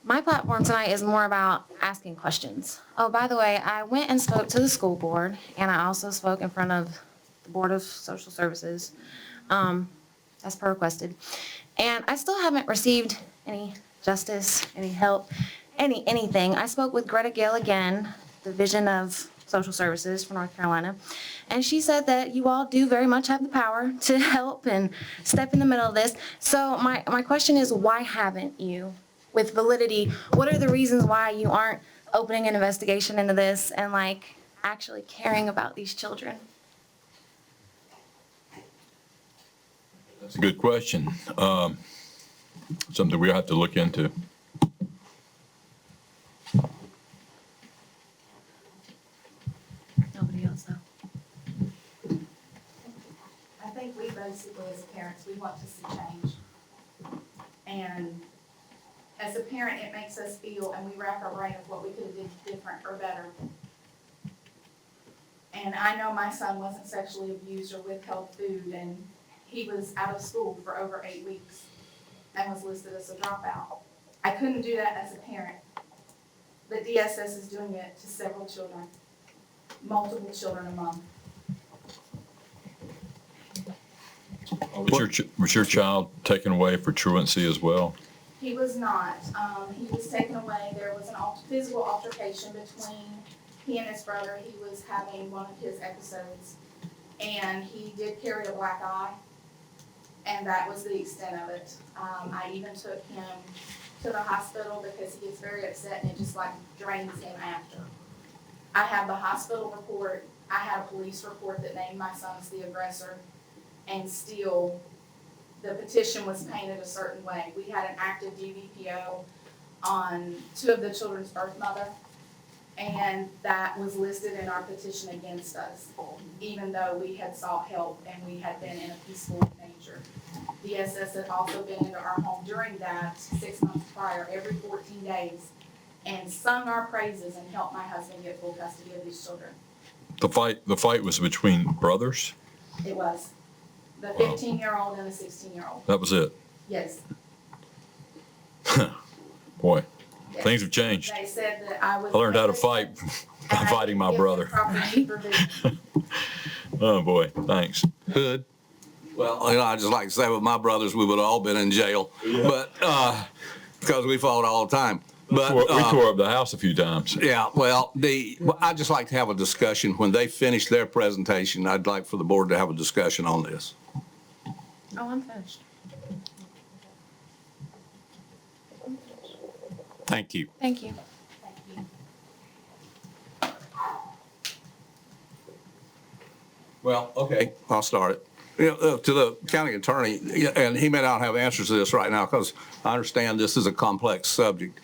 My platform tonight is more about asking questions. Oh, by the way, I went and spoke to the school board, and I also spoke in front of the Board of Social Services, as per requested. And I still haven't received any justice, any help, anything. I spoke with Greta Gale again, Division of Social Services for North Carolina, and she said that you all do very much have the power to help and step in the middle of this. So my question is, why haven't you? With validity, what are the reasons why you aren't opening an investigation into this and like actually caring about these children? That's a good question. Something we have to look into. Nobody else though. I think we basically, as parents, we want to see change. And as a parent, it makes us feel, and we rack our brain of what we could have did different or better. And I know my son wasn't sexually abused or withheld food, and he was out of school for over 8 weeks and was listed as a dropout. I couldn't do that as a parent, but DSS is doing it to several children, multiple children a month. Was your child taken away for truancy as well? He was not. He was taken away. There was a physical altercation between he and his brother. He was having one of his episodes, and he did carry a black eye, and that was the extent of it. I even took him to the hospital because he gets very upset, and it just like drains him after. I have the hospital report. I had a police report that named my son as the aggressor, and still the petition was painted a certain way. We had an active DVPO on 2 of the children's birth mother, and that was listed in our petition against us, even though we had sought help and we had been in a peaceful nature. DSS had also been into our home during that 6 months prior, every 14 days, and sung our praises and helped my husband get full custody of these children. The fight was between brothers? It was. The 15-year-old and the 16-year-old. That was it? Yes. Boy, Yes. things have changed. They said that I was. I learned how to fight by fighting my brother. Oh, boy, thanks. Hood? Well, I just like to say with my brothers, we would have all been in jail, but, because we fought all the time. But We tore up the house a few times. yeah, well, I'd just like to have a discussion. When they finish their presentation, I'd like for the board to have a discussion on this. Oh, I'm finished. Thank you. Thank you. Well, okay, I'll start it. To the county attorney, and he may not have answers to this right now because I understand this is a complex subject.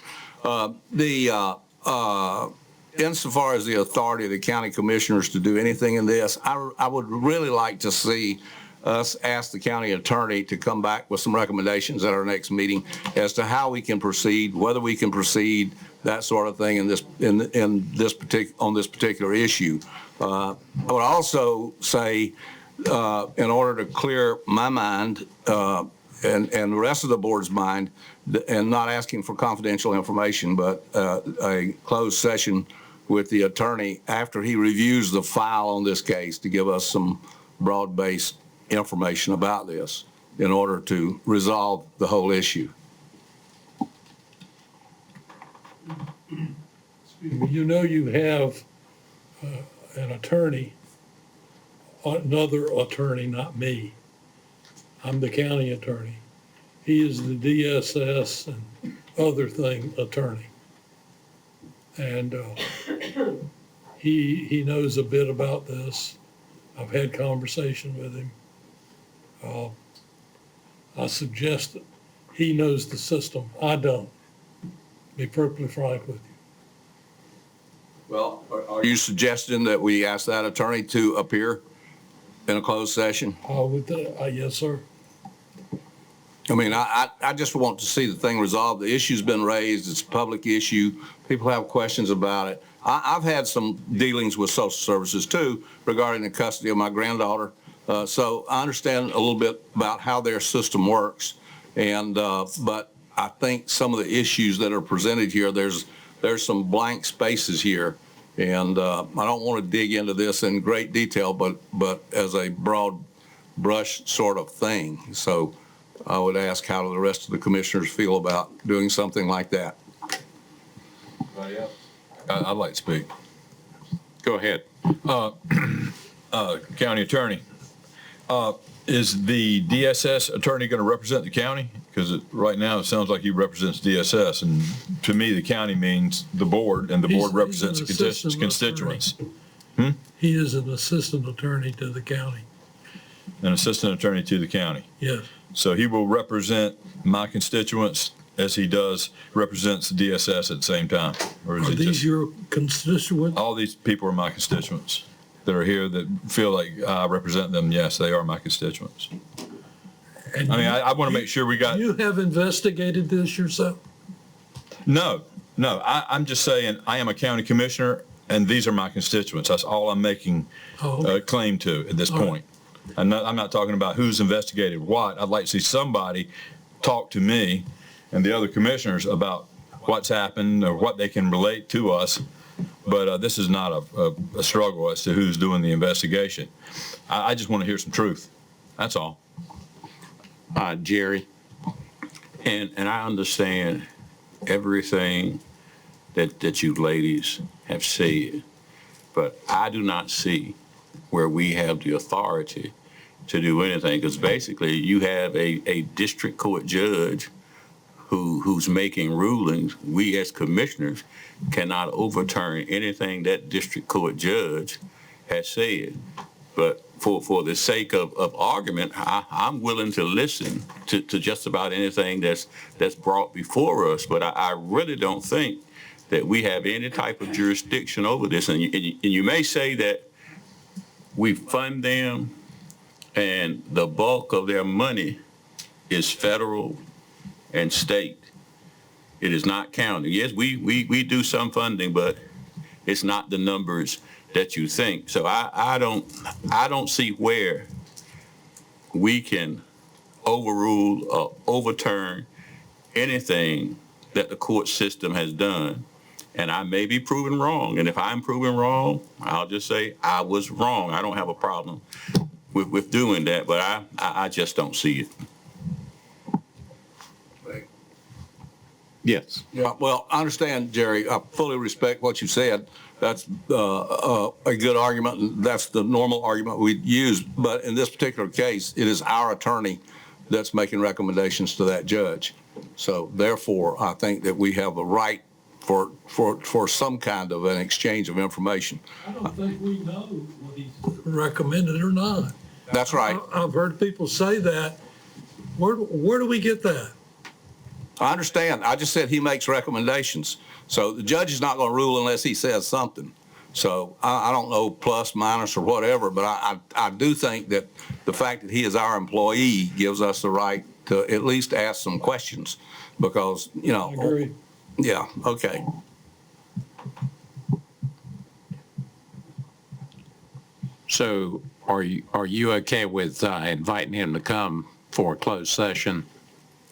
Insofar as the authority of the county commissioners to do anything in this, I would really like to see us ask the county attorney to come back with some recommendations at our next meeting as to how we can proceed, whether we can proceed, that sort of thing on this particular issue. I would also say, in order to clear my mind and the rest of the board's mind, and not asking for confidential information, but a closed session with the attorney after he reviews the file on this case to give us some broad-based information about this in order to resolve the whole issue. You know you have an attorney, another attorney, not me. I'm the county attorney. He is the DSS and other thing attorney. And he knows a bit about this. I've had conversation with him. I suggest that he knows the system. I don't, to be perfectly frank with you. Well, are you suggesting that we ask that attorney to appear in a closed session? Yes, sir. I mean, I just want to see the thing resolved. The issue's been raised. It's a public issue. People have questions about it. I've had some dealings with social services too regarding the custody of my granddaughter. So I understand a little bit about how their system works. And, but I think some of the issues that are presented here, there's some blank spaces here. And I don't want to dig into this in great detail, but as a broad brush sort of thing. So I would ask how do the rest of the commissioners feel about doing something like that? I'd like to speak. Go ahead. County attorney, is the DSS attorney going to represent the county? Because right now it sounds like he represents DSS, and to me the county means the board, and the board represents the constituents. He is an assistant attorney to the county. An assistant attorney to the county. Yes. So he will represent my constituents as he represents the DSS at the same time? Or is Are it these just, your constituents? all these people are my constituents that are here that feel like I represent them? Yes, they are my constituents. I mean, I want to make sure we got, You have investigated this yourself? no, I'm just saying, I am a county commissioner, and these are my constituents. That's all I'm making Oh, okay. claim to at this All right. point. I'm not talking about who's investigated what. I'd like to see somebody talk to me and the other commissioners about what's happened or what they can relate to us. But this is not a struggle as to who's doing the investigation. I just want to hear some truth. That's all. Jerry? And I understand everything that you ladies have said, but I do not see where we have the authority to do anything, because basically you have a district court judge who's making rulings. We as commissioners cannot overturn anything that district court judge has said. But for the sake of argument, I'm willing to listen to just about anything that's brought before us. But I really don't think that we have any type of jurisdiction over this. And you may say that we fund them and the bulk of their money is federal and state. It is not county. Yes, we do some funding, but it's not the numbers that you think. So I don't see where we can overrule or overturn anything that the court system has done. And I may be proven wrong. And if I'm proven wrong, I'll just say I was wrong. I don't have a problem with doing that, but I just don't see it. Yes. Yeah, well, I understand, Jerry. I fully respect what you said. That's a good argument, and that's the normal argument we'd use. But in this particular case, it is our attorney that's making recommendations to that judge. So therefore, I think that we have a right for some kind of an exchange of information. I don't think we know what he's recommended or not. That's right. I've heard people say that. Where do we get that? I understand. I just said he makes recommendations. So the judge is not going to rule unless he says something. So I don't know plus, minus, or whatever, but I do think that the fact that he is our employee gives us the right to at least ask some questions because, you know. I agree. Yeah, okay. So are you okay with inviting him to come for a closed session?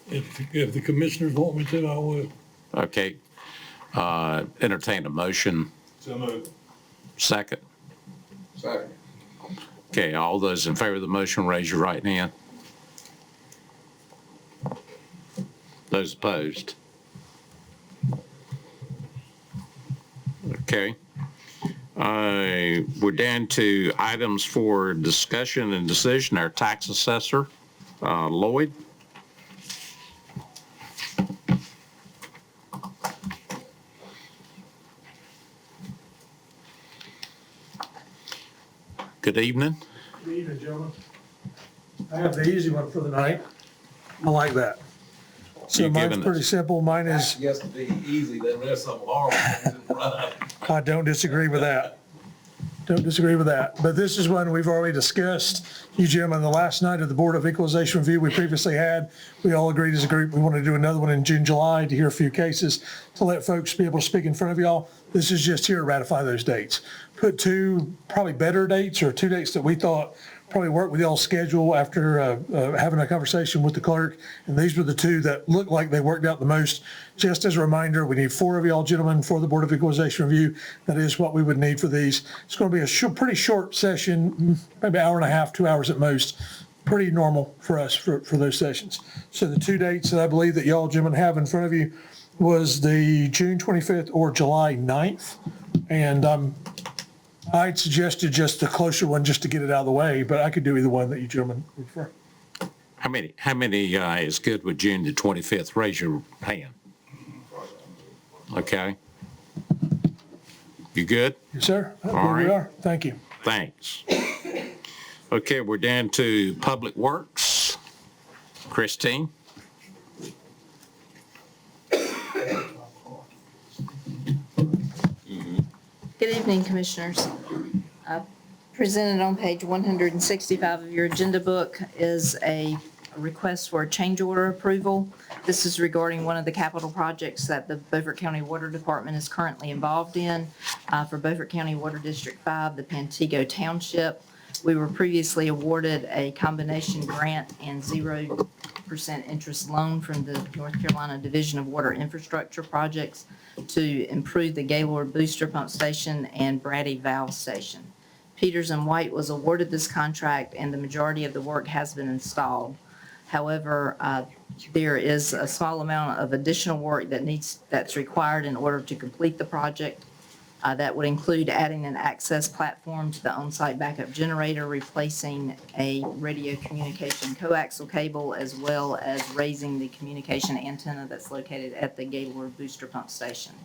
If the commissioners want me to, I would. Okay. Entertain a motion. So moved. Second. Second. Okay, all those in favor of the motion, raise your right hand. Those opposed? Okay. We're down to items for discussion and decision. Our tax assessor, Lloyd. Good evening. Good evening, gentlemen. I have the easy one for the night. I like that. So You're mine's giving pretty us- simple. Mine is, Yes, to be easy, then there's some horrible. I don't disagree with that. Don't disagree with that. But this is one we've already discussed. You, Jim, on the last night of the Board of Equalization review we previously had, we all agreed as a group, we want to do another one in June, July to hear a few cases to let folks be able to speak in front of y'all. This is just here to ratify those dates. Put two probably better dates or two dates that we thought probably worked with y'all's schedule after having a conversation with the clerk. And these were the two that looked like they worked out the most. Just as a reminder, we need 4 of y'all gentlemen for the Board of Equalization Review. That is what we would need for these. It's going to be a pretty short session, maybe an hour and a half, 2 hours at most. Pretty normal for us for those sessions. So the 2 dates that I believe that y'all gentlemen have in front of you was the June 25th or July 9th. And I'd suggested just a closer one just to get it out of the way, but I could do either one that you gentlemen prefer. How many is good with June the 25th? Raise your hand. Okay. You good? Yes, sir. Here we right. are. Thank you. Thanks. Okay, we're down to Public Works. Christine? Good evening, Commissioners. Presented on page 165 of your agenda book is a request for a change order approval. This is regarding one of the capital projects that the Beaufort County Water Department is currently involved in for Beaufort County Water District 5, the Pantego Township. We were previously awarded a combination grant and 0% interest loan from the North Carolina Division of Water Infrastructure Projects to improve the Gaylord Booster Pump Station and Brady Valve Station. Peters and White was awarded this contract, and the majority of the work has been installed. However, there is a small amount of additional work that's required in order to complete the project. That would include adding an access platform to the on-site backup generator, replacing a radio communication coaxial cable, as well as raising the communication antenna that's located at the Gaylord Booster Pump Station.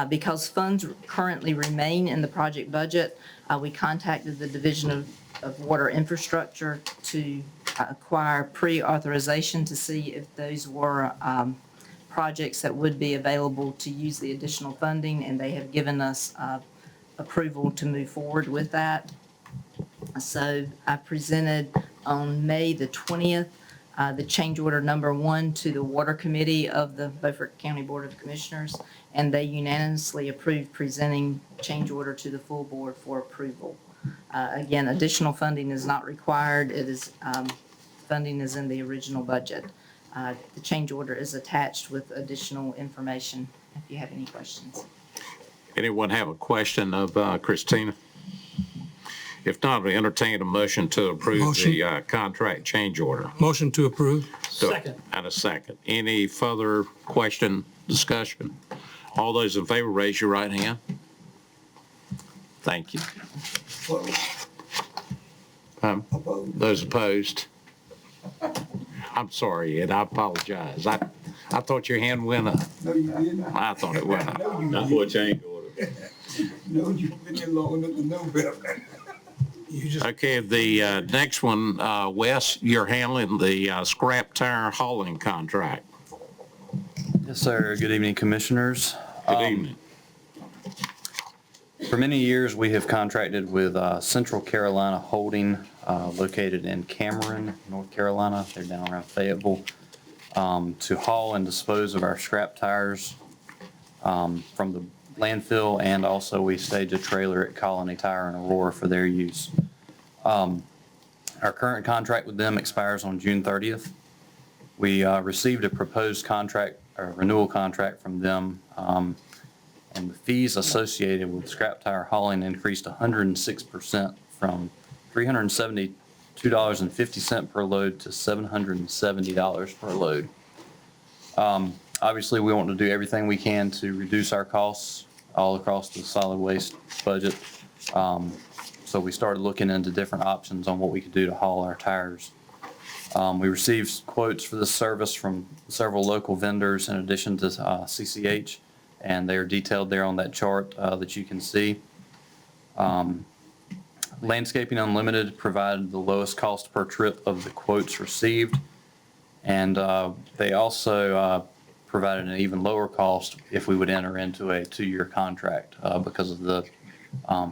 Because funds currently remain in the project budget, we contacted the Division of Water Infrastructure to acquire pre-authorization to see if those were projects that would be available to use the additional funding, and they have given us approval to move forward with that. So I presented on May the 20th the change order number 1 to the Water Committee of the Beaufort County Board of Commissioners, and they unanimously approved presenting change order to the full board for approval. Again, additional funding is not required. It is funding is in the original budget. The change order is attached with additional information if you have any questions. Anyone have a question of Christina? If not, we entertain a motion to approve the contract change order. Motion to approve. Second. And a second. Any further question, discussion? All those in favor, raise your right hand. Thank you. Those opposed? I'm sorry, Ed, I apologize. I thought your hand went up. No, you didn't. I thought it went up. Not for a change order. No, you've been here long enough to know better. Okay, the next one, Wes, you're handling the scrap tire hauling contract. Yes, sir. Good evening, Commissioners. Good evening. For many years, we have contracted with Central Carolina Holding, located in Cameron, North Carolina. They're down around Fayetteville, to haul and dispose of our scrap tires from the landfill, and also we stage a trailer at Colony Tire in Aurora for their use. Our current contract with them expires on June 30th. We received a proposed contract, or renewal contract from them, and the fees associated with scrap tire hauling increased 106% from $372.50 per load to $770 per load. Obviously, we want to do everything we can to reduce our costs all across the solid waste budget. So we started looking into different options on what we could do to haul our tires. We received quotes for this service from several local vendors in addition to CCH, and they are detailed there on that chart that you can see. Landscaping Unlimited provided the lowest cost per trip of the quotes received, and they also provided an even lower cost if we would enter into a 2-year contract because of the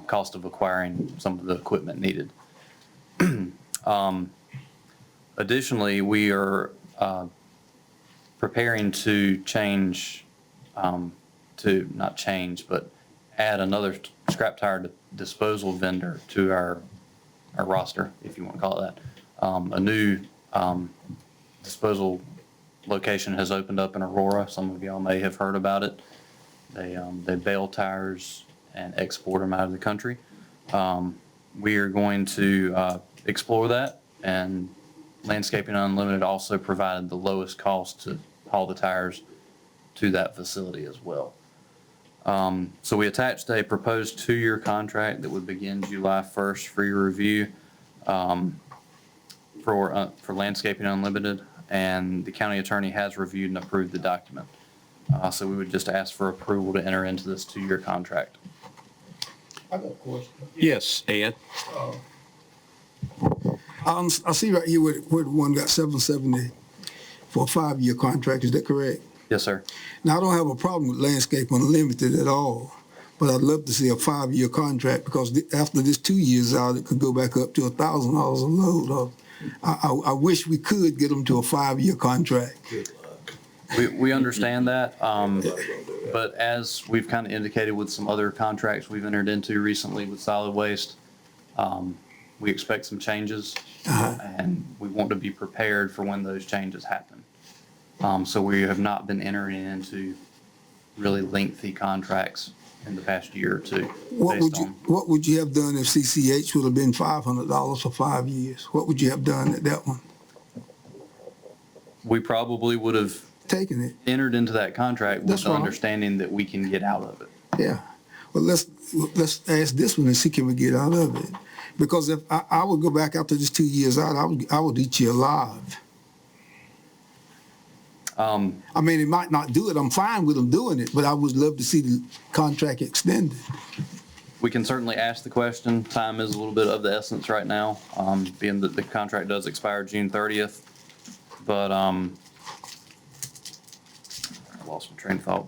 cost of acquiring some of the equipment needed. Additionally, we are preparing to change, not change, but add another scrap tire disposal vendor to our roster, if you want to call it that. A new disposal location has opened up in Aurora. Some of y'all may have heard about it. They bale tires and export them out of the country. We are going to explore that, and Landscaping Unlimited also provided the lowest cost to haul the tires to that facility as well. So we attached a proposed 2-year contract that would begin July 1st for your review for Landscaping Unlimited, and the county attorney has reviewed and approved the document. So we would just ask for approval to enter into this 2-year contract. I got a question. Yes, Ed. I see right here where one got 770 for a 5-year contract. Is that correct? Yes, sir. Now, I don't have a problem with Landscape Unlimited at all, but I'd love to see a 5-year contract because after this 2 years out, it could go back up to $1,000 a load. I wish we could get them to a 5-year contract. We understand that, but as we've kind of indicated with some other contracts we've entered into recently with solid waste, we expect some changes, and we want to be prepared for when those changes happen. So we have not been entering into really lengthy contracts in the past year or two. What would you have done if CCH would have been $500 for 5 years? What would you have done at that one? We probably would have taken it, entered into that contract with the understanding that we can get out of it. Yeah. Well, let's ask this one and see can we get out of it. Because if I would go back after this 2 years out, I would eat you alive. I mean, it might not do it. I'm fine with them doing it, but I would love to see the contract extended. We can certainly ask the question. Time is a little bit of the essence right now, being that the contract does expire June 30th. But I lost my train of thought.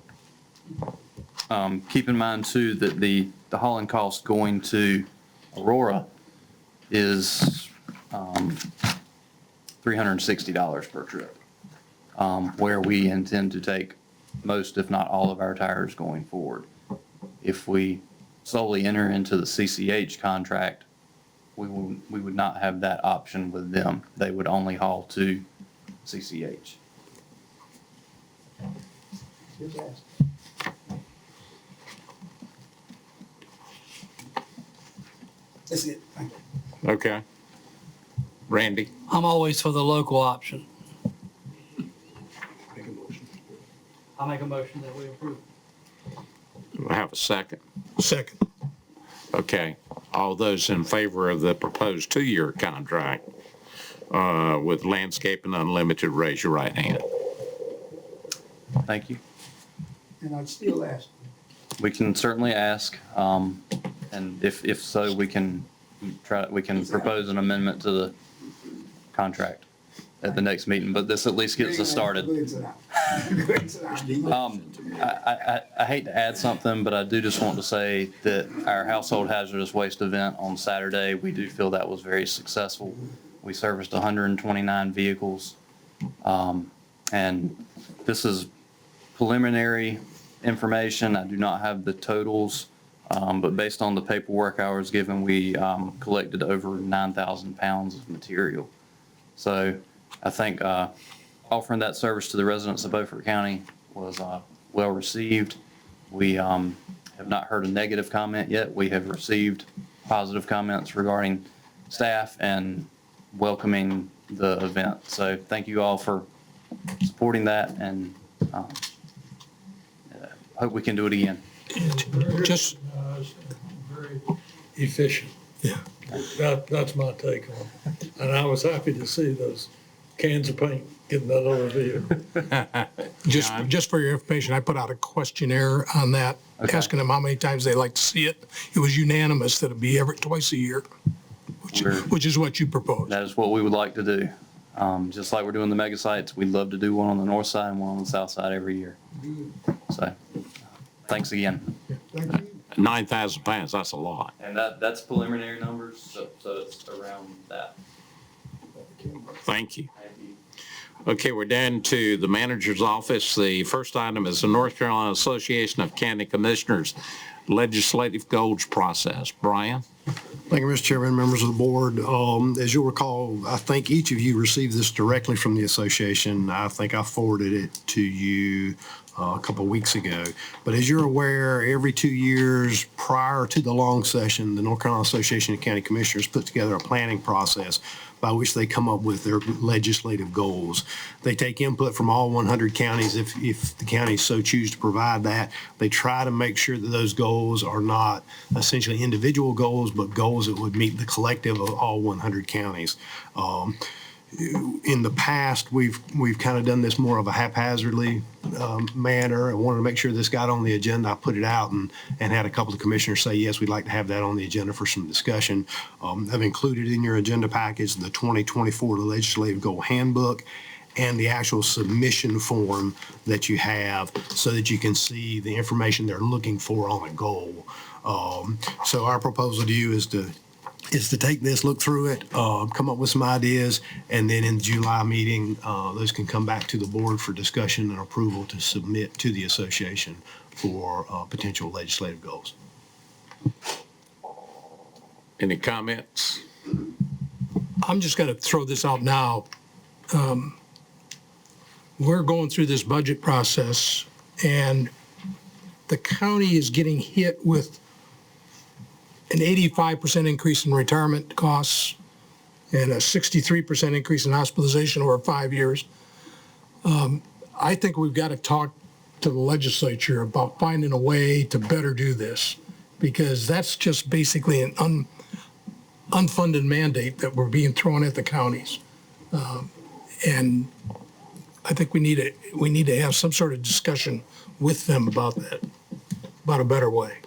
Keep in mind too that the hauling cost going to Aurora is $360 per trip, where we intend to take most, if not all, of our tires going forward. If we solely enter into the CCH contract, we would not have that option with them. They would only haul to CCH. That's it. Thank you. Okay. Randy? I'm always for the local option. I'll make a motion that we approve. Do I have a second? Second. Okay. All those in favor of the proposed 2-year contract with Landscaping Unlimited, raise your right hand. Thank you. And I'd still ask. We can certainly ask, and if so, we can propose an amendment to the contract at the next meeting, but this at least gets us started. I hate to add something, but I do just want to say that our household hazardous waste event on Saturday, we do feel that was very successful. We serviced 129 vehicles, and this is preliminary information. I do not have the totals, but based on the paperwork I was given, we collected over 9,000 pounds of material. So I think offering that service to the residents of Beaufort County was well received. We have not heard a negative comment yet. We have received positive comments regarding staff and welcoming the event. So thank you all for supporting that, and hope we can do it again. Just very efficient. Yeah. That's my take on it. And I was happy to see those cans of paint getting that other vehicle. Just for your information, I put out a questionnaire on that, asking them how many times they like to see it. It was unanimous that it'd be twice a year, which is what you proposed. That is what we would like to do. Just like we're doing the mega sites, we'd love to do one on the north side and one on the south side every year. So, thanks again. 9,000 pounds, that's a lot. And that's preliminary numbers, so it's around that. Thank you. Okay, we're down to the manager's office. The first item is the North Carolina Association of County Commissioners legislative goals process. Brian? Thank you, Mr. Chairman, members of the board. As you'll recall, I think each of you received this directly from the association. I think I forwarded it to you a couple of weeks ago. But as you're aware, every 2 years prior to the long session, the North Carolina Association of County Commissioners put together a planning process by which they come up with their legislative goals. They take input from all 100 counties if the counties so choose to provide that. They try to make sure that those goals are not essentially individual goals, but goals that would meet the collective of all 100 counties. In the past, we've kind of done this more of a haphazardly manner. I wanted to make sure this got on the agenda. I put it out and had a couple of commissioners say, yes, we'd like to have that on the agenda for some discussion. I've included in your agenda package the 2024 Legislative Goal Handbook and the actual submission form that you have so that you can see the information they're looking for on a goal. So our proposal to you is to is to take this, look through it, come up with some ideas, and then in the July meeting, those can come back to the board for discussion and approval to submit to the association for potential legislative goals. Any comments? I'm just going to throw this out now. We're going through this budget process, and the county is getting hit with an 85% increase in retirement costs and a 63% increase in hospitalization over 5 years. I think we've got to talk to the legislature about finding a way to better do this, because that's just basically an unfunded mandate that we're being thrown at the counties. And I think we need to have some sort of discussion with them about that, about a better way.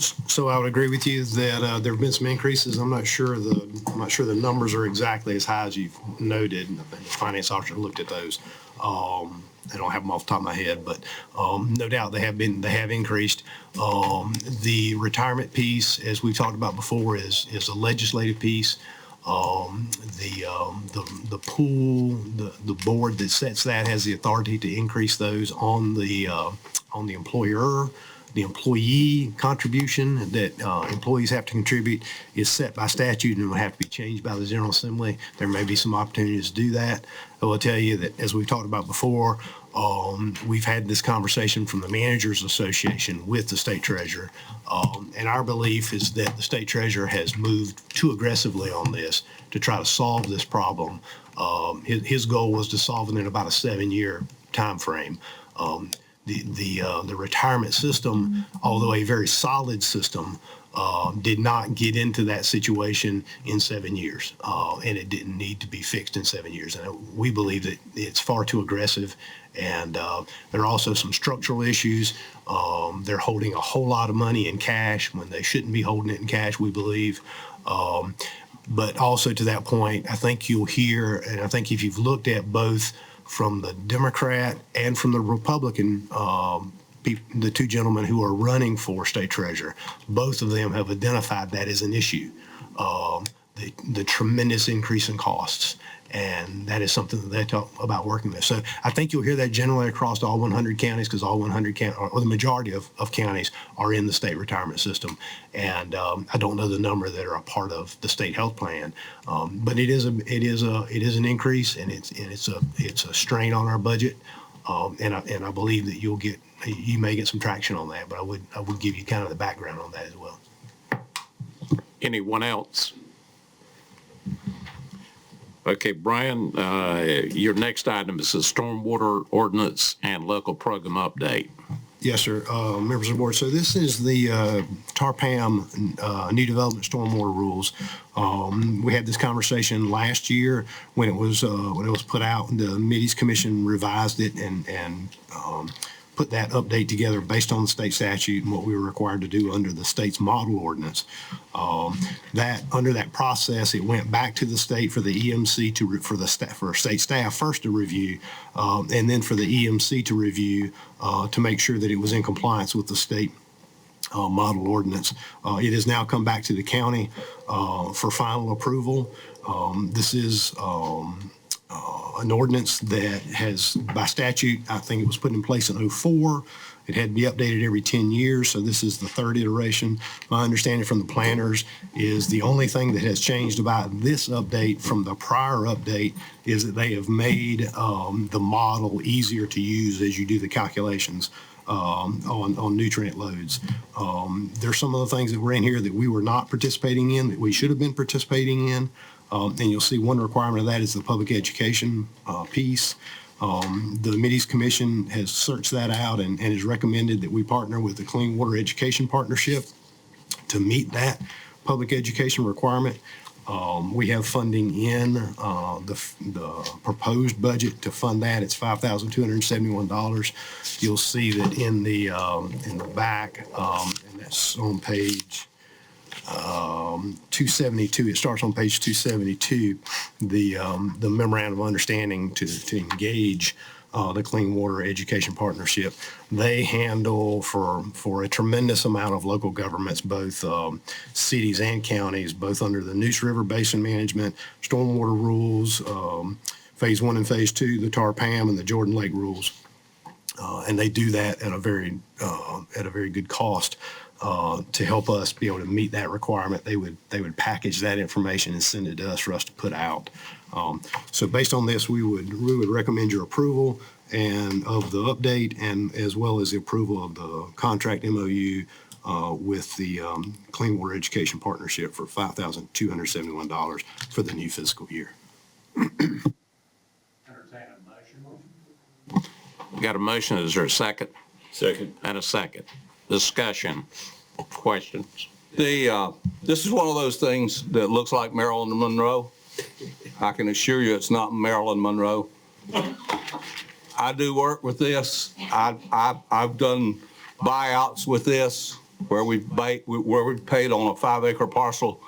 So I would agree with you that there have been some increases. I'm not sure the numbers are exactly as high as you've noted. The finance officer looked at those. I don't have them off the top of my head, but no doubt they have increased. The retirement piece, as we talked about before, is a legislative piece. The pool, the board that sets that has the authority to increase those on the employer. The employee contribution that employees have to contribute is set by statute and will have to be changed by the General Assembly. There may be some opportunities to do that. I will tell you that, as we've talked about before, we've had this conversation from the Managers Association with the state treasurer. And our belief is that the state treasurer has moved too aggressively on this to try to solve this problem. His goal was to solve it in about a 7-year time frame. The retirement system, although a very solid system, did not get into that situation in 7 years, and it didn't need to be fixed in 7 years. And we believe that it's far too aggressive, and there are also some structural issues. They're holding a whole lot of money in cash when they shouldn't be holding it in cash, we believe. But also to that point, I think you'll hear, and I think if you've looked at both from the Democrat and from the Republican, the two gentlemen who are running for state treasurer, both of them have identified that as an issue, the tremendous increase in costs. And that is something that they talk about working with. So I think you'll hear that generally across all 100 counties, because all 100 counties, or the majority of counties, are in the state retirement system. And I don't know the number that are a part of the state health plan, but it is an increase, and it's a strain on our budget. And I believe that you may get some traction on that. But I would give you kind of the background on that as well. Anyone else? Okay, Brian, your next item is the stormwater ordinance and local program update. Yes, sir. Members of the board. So this is the TARPAM new development stormwater rules. We had this conversation last year when it was put out. The Middies Commission revised it and put that update together based on the state statute and what we were required to do under the state's model ordinance. Under that process, it went back to the state for the EMC for state staff first to review, and then for the EMC to review to make sure that it was in compliance with the state model ordinance. It has now come back to the county for final approval. This is an ordinance that has, by statute, I think it was put in place in 2004. It had to be updated every 10 years, so this is the third iteration. My understanding from the planners is the only thing that has changed about this update from the prior update is that they have made the model easier to use as you do the calculations on nutrient loads. There's some of the things that were in here that we were not participating in, that we should have been participating in. And you'll see one requirement of that is the public education piece. The Middies Commission has searched that out and has recommended that we partner with the Clean Water Education Partnership to meet that public education requirement. We have funding in the proposed budget to fund that. It's $5,271. You'll see that in the back, and that's on page 272. It starts on page 272. The memorandum of understanding to engage the Clean Water Education Partnership. They handle for a tremendous amount of local governments, both cities and counties, both under the Neuse River Basin Management, stormwater rules, Phase 1 and Phase 2, the TARPAM, and the Jordan Lake rules. And they do that at a very good cost to help us be able to meet that requirement. They would package that information and send it to us for us to put out. So based on this, we would recommend your approval and of the update, and as well as the approval of the contract MOU with the Clean Water Education Partnership for $5,271 for the new fiscal year. We got a motion. Is there a second? Second. And a second. Discussion. Questions. This is one of those things that looks like Marilyn Monroe. I can assure you it's not Marilyn Monroe. I do work with this. I've done buyouts with this where we've paid on a 5-acre parcel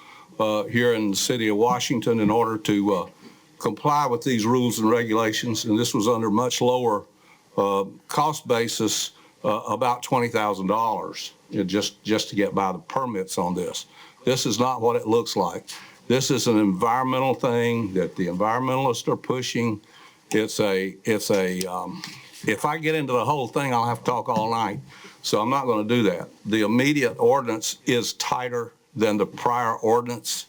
here in the city of Washington in order to comply with these rules and regulations, and this was under much lower cost basis, about $20,000 just to get by the permits on this. This is not what it looks like. This is an environmental thing that the environmentalists are pushing. If I get into the whole thing, I'll have to talk all night. So I'm not going to do that. The immediate ordinance is tighter than the prior ordinance.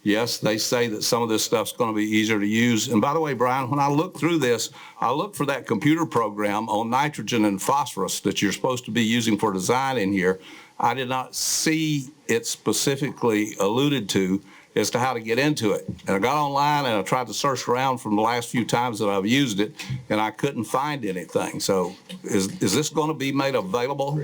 Yes, they say that some of this stuff's going to be easier to use. And by the way, Brian, when I look through this, I look for that computer program on nitrogen and phosphorus that you're supposed to be using for design in here. I did not see it specifically alluded to as to how to get into it. And I got online and I tried to search around from the last few times that I've used it, and I couldn't find anything. So is this going to be made available?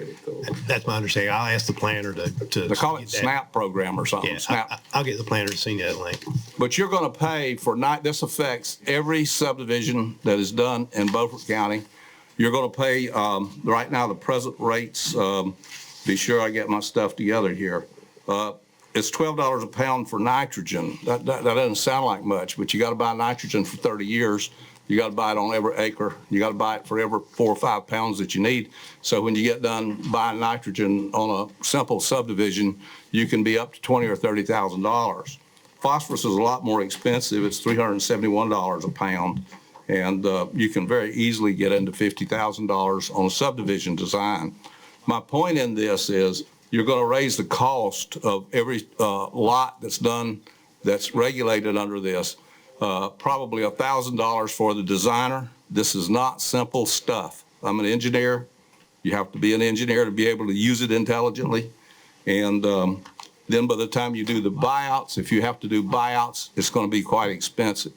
That's my understanding. I'll ask the planner to They call it SNAP program or something. Yeah, SNAP. I'll get the planner to send you that link. But you're going to pay for this affects every subdivision that is done in Beaufort County. You're going to pay, right now, the present rates, be sure I get my stuff together here. It's $12 a pound for nitrogen. That doesn't sound like much, but you got to buy nitrogen for 30 years. You got to buy it on every acre. You got to buy it for every 4 or 5 pounds that you need. So when you get done buying nitrogen on a simple subdivision, you can be up to $20,000 or $30,000. Phosphorus is a lot more expensive. It's $371 a pound, and you can very easily get into $50,000 on a subdivision design. My point in this is you're going to raise the cost of every lot that's done, that's regulated under this, probably $1,000 for the designer. This is not simple stuff. I'm an engineer. You have to be an engineer to be able to use it intelligently. And then by the time you do the buyouts, if you have to do buyouts, it's going to be quite expensive.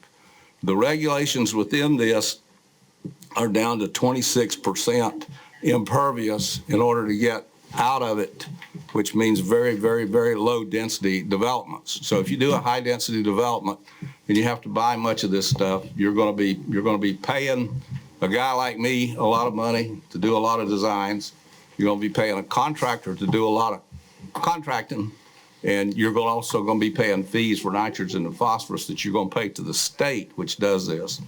The regulations within this are down to 26% impervious in order to get out of it, which means very, very, very low density developments. So if you do a high density development and you have to buy much of this stuff, you're going to be paying a guy like me a lot of money to do a lot of designs. You're going to be paying a contractor to do a lot of contracting, and you're also going to be paying fees for nitrogen and phosphorus that you're going to pay to the state, which does this,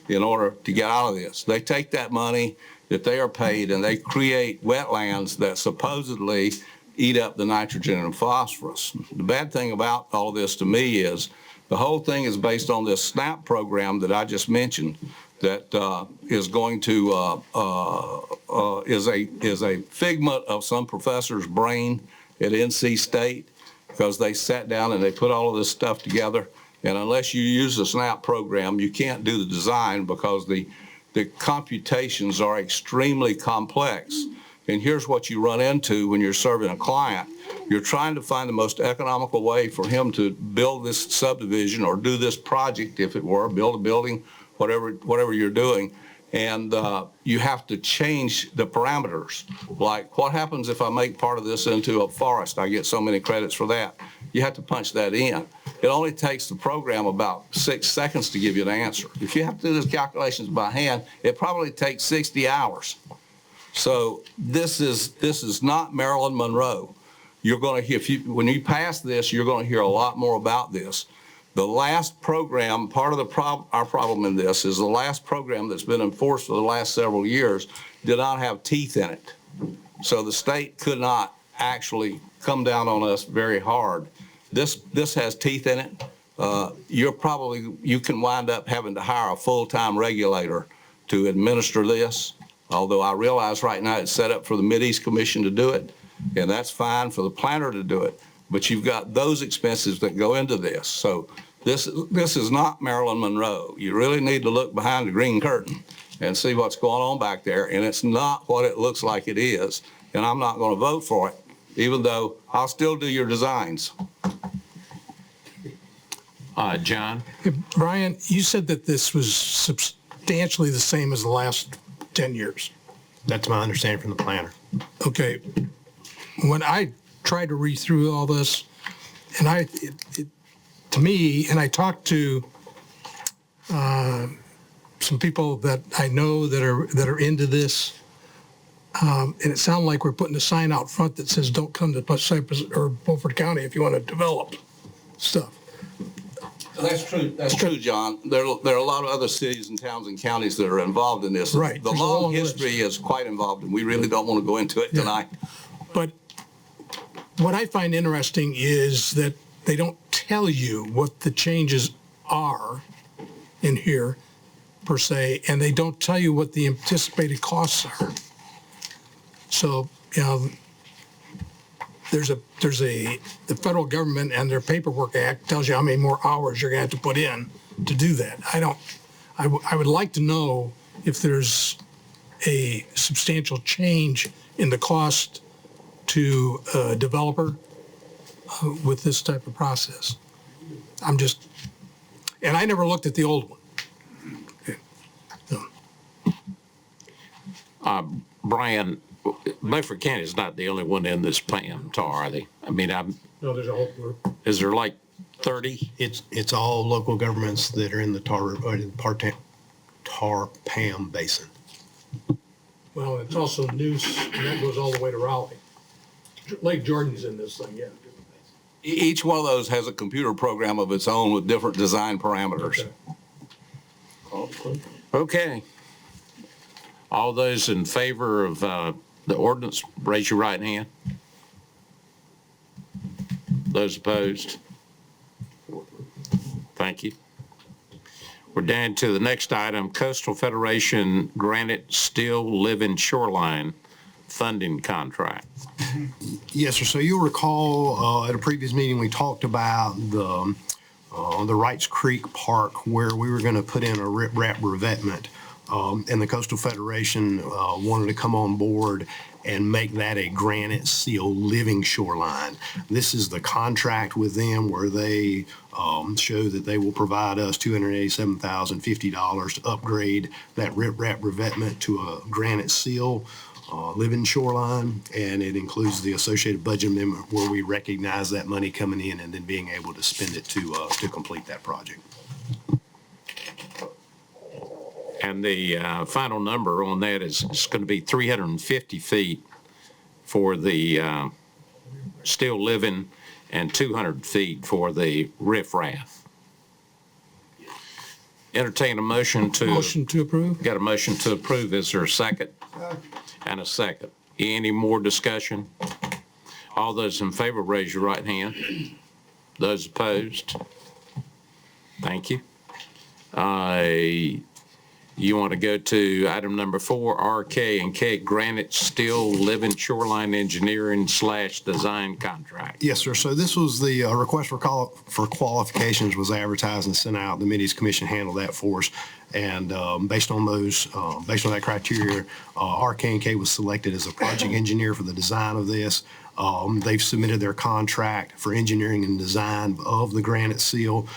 in order to get out of this. They take that money that they are paid and they create wetlands that supposedly eat up the nitrogen and phosphorus. The bad thing about all this to me is the whole thing is based on this SNAP program that I just mentioned that is going to, is a figment of some professor's brain at NC State, because they sat down and they put all of this stuff together. And unless you use the SNAP program, you can't do the design because the computations are extremely complex. And here's what you run into when you're serving a client. You're trying to find the most economical way for him to build this subdivision or do this project, if it were, build a building, whatever you're doing. And you have to change the parameters. Like, what happens if I make part of this into a forest? I get so many credits for that. You have to punch that in. It only takes the program about 6 seconds to give you an answer. If you have to do these calculations by hand, it probably takes 60 hours. So this is not Marilyn Monroe. You're going to hear, when you pass this, you're going to hear a lot more about this. The last program, part of our problem in this is the last program that's been enforced for the last several years did not have teeth in it. So the state could not actually come down on us very hard. This has teeth in it. You can wind up having to hire a full-time regulator to administer this, although I realize right now it's set up for the Mideast Commission to do it, and that's fine for the planner to do it. But you've got those expenses that go into this. So this is not Marilyn Monroe. You really need to look behind the green curtain and see what's going on back there, and it's not what it looks like it is, and I'm not going to vote for it, even though I'll still do your designs. John? Hey, Brian, you said that this was substantially the same as the last 10 years. That's my understanding from the planner. Okay. When I tried to read through all this, and to me, and I talked to some people that I know that are into this, and it sounded like we're putting a sign out front that says, "Don't come to Cypress or Beaufort County if you want to develop stuff." That's true. That's true, John. There are a lot of other cities and towns and counties that are involved in this. Right. The There's a long long history is quite involved, and we really don't want to go into it tonight. But what I find interesting is that they don't tell you what the changes are in here, per se, and they don't tell you what the anticipated costs are. So, you know, the federal government and their Paperwork Act tells you how many more hours you're gonna have to put in to do that. I would like to know if there's a substantial change in the cost to a developer with this type of process. And I never looked at the old one. Brian, Beaufort County is not the only one in this PAM TAR, are they? I mean, No, there's a whole group. is there like 30? It's all local governments that are in the tar PAM basin. Well, it's also Noose, and that goes all the way to Raleigh. Lake Jordan's in this thing, yeah. Each one of those has a computer program of its own with different design parameters. Okay. All those in favor of the ordinance, raise your right hand. Those opposed? Thank you. We're down to the next item, Coastal Federation Granite Still Living Shoreline Funding Contract. Yes, sir. So you'll recall at a previous meeting, we talked about the Wrights Creek Park where we were going to put in a riprap revetment. And the Coastal Federation wanted to come on board and make that a granite seal living shoreline. This is the contract with them where they show that they will provide us $287,050 to upgrade that riprap revetment to a granite seal living shoreline, and it includes the associated budget amendment where we recognize that money coming in and then being able to spend it to complete that project. And the final number on that is it's going to be 350 feet for the still living and 200 feet for the riffraff. Entertain a motion to. Motion to approve. Got a motion to approve. Is there a second? And a second. Any more discussion? All those in favor, raise your right hand. Those opposed? Thank you. You want to go to item number 4, RK&K Granite Still Living Shoreline Engineering / Design Contract. Yes, sir. So this was the request for qualifications was advertised and sent out. The Mideast Commission handled that for us. And based on that criteria, RK&K was selected as a project engineer for the design of this. They've submitted their contract for engineering and design of the granite seal.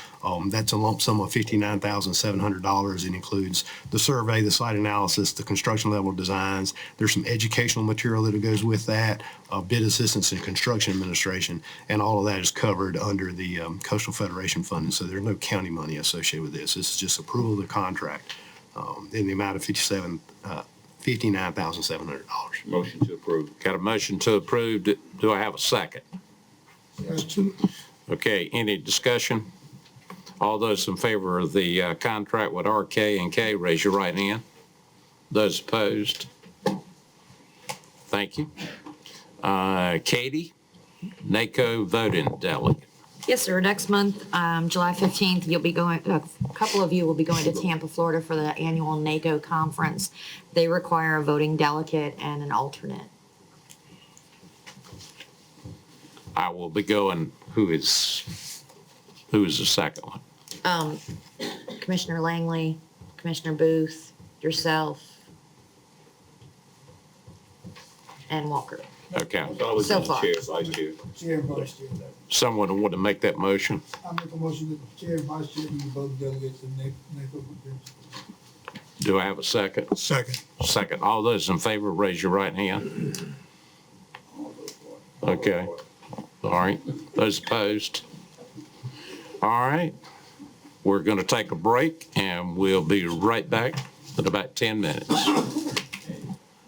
That's a lump sum of $59,700. It includes the survey, the site analysis, the construction level designs. There's some educational material that goes with that, bid assistance and construction administration, and all of that is covered under the Coastal Federation funding. So there's no county money associated with this. This is just approval of the contract in the amount of $59,700. Motion to approve. Got a motion to approve. Do I have a second? Okay, any discussion? All those in favor of the contract with RK&K, raise your right hand. Those opposed? Thank you. Katie, NACO voting delegate. Yes, sir. Next month, July 15th, you'll be going, a couple of you will be going to Tampa, Florida for the annual NACO conference. They require a voting delegate and an alternate. I will be going. Who is the second one? Commissioner Langley, Commissioner Booth, yourself, and Walker. Okay. So far. Chair and vice chair. Someone want to make that motion? I make a motion that the chair and vice chair be both delegates in NACO conference. Do I have a second? Second. Second. All those in favor, raise your right hand. Okay. All right. Those opposed? All right. We're going to take a break, and we'll be right back in about 10 minutes.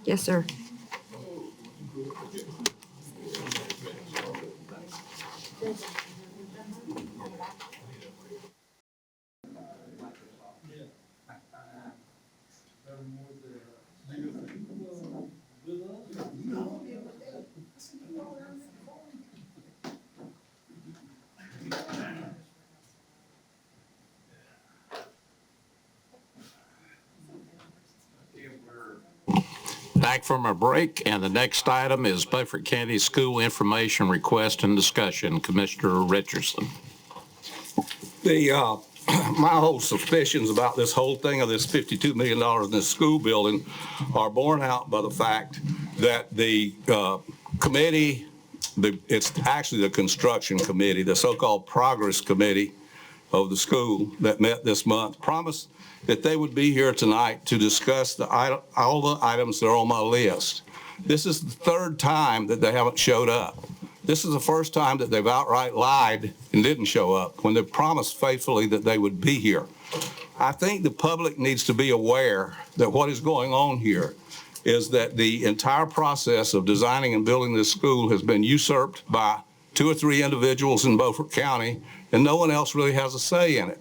Yes, sir. Back from our break, and the next item is Beaufort County School Information Request and Discussion. Commissioner Richardson. My whole suspicions about this whole thing of this $52 million in this school building are borne out by the fact that the committee, it's actually the construction committee, the so-called progress committee of the school that met this month, promised that they would be here tonight to discuss all the items that are on my list. This is the third time that they haven't showed up. This is the first time that they've outright lied and didn't show up when they promised faithfully that they would be here. I think the public needs to be aware that what is going on here is that the entire process of designing and building this school has been usurped by 2 or 3 individuals in Beaufort County, and no one else really has a say in it.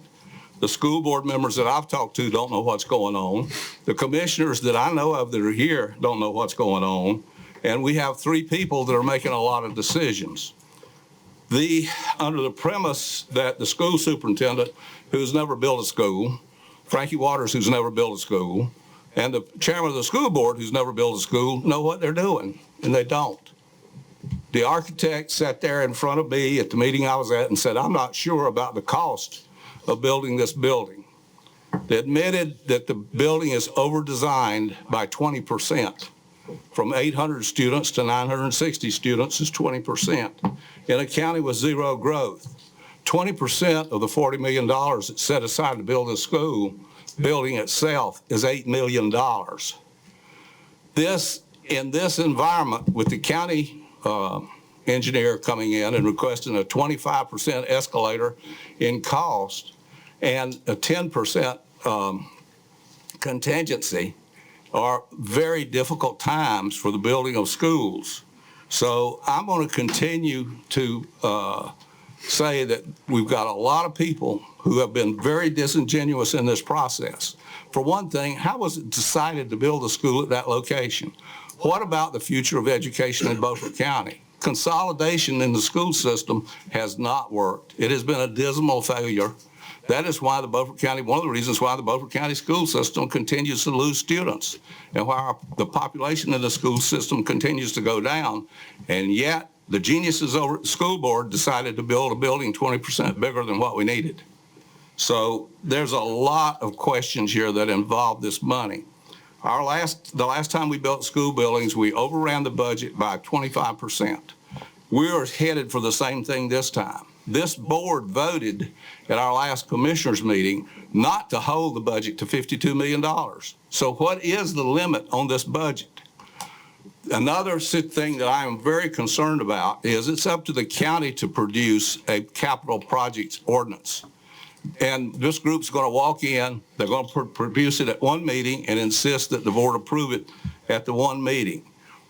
The school board members that I've talked to don't know what's going on. The commissioners that I know of that are here don't know what's going on. And we have 3 people that are making a lot of decisions. Under the premise that the school superintendent, who's never built a school, Frankie Waters, who's never built a school, and the chairman of the school board, who's never built a school, know what they're doing, and they don't. The architect sat there in front of me at the meeting I was at and said, I'm not sure about the cost of building this building. They admitted that the building is over-designed by 20%. From 800 students to 960 students is 20%. In a county with 0 growth, 20% of the $40 million that's set aside to build this school building itself is $8 million. In this environment, with the county engineer coming in and requesting a 25% escalator in cost and a 10% contingency, are very difficult times for the building of schools. So I'm going to continue to say that we've got a lot of people who have been very disingenuous in this process. For one thing, how was it decided to build a school at that location? What about the future of education in Beaufort County? Consolidation in the school system has not worked. It has been a dismal failure. That is why one of the reasons why the Beaufort County school system continues to lose students and why the population in the school system continues to go down. And yet the geniuses over at the school board decided to build a building 20% bigger than what we needed. So there's a lot of questions here that involve this money. The last time we built school buildings, we overran the budget by 25%. We are headed for the same thing this time. This board voted at our last commissioners meeting not to hold the budget to $52 million. So what is the limit on this budget? Another thing that I am very concerned about is it's up to the county to produce a capital projects ordinance. And this group's going to walk in, they're going to produce it at one meeting and insist that the board approve it at the one meeting.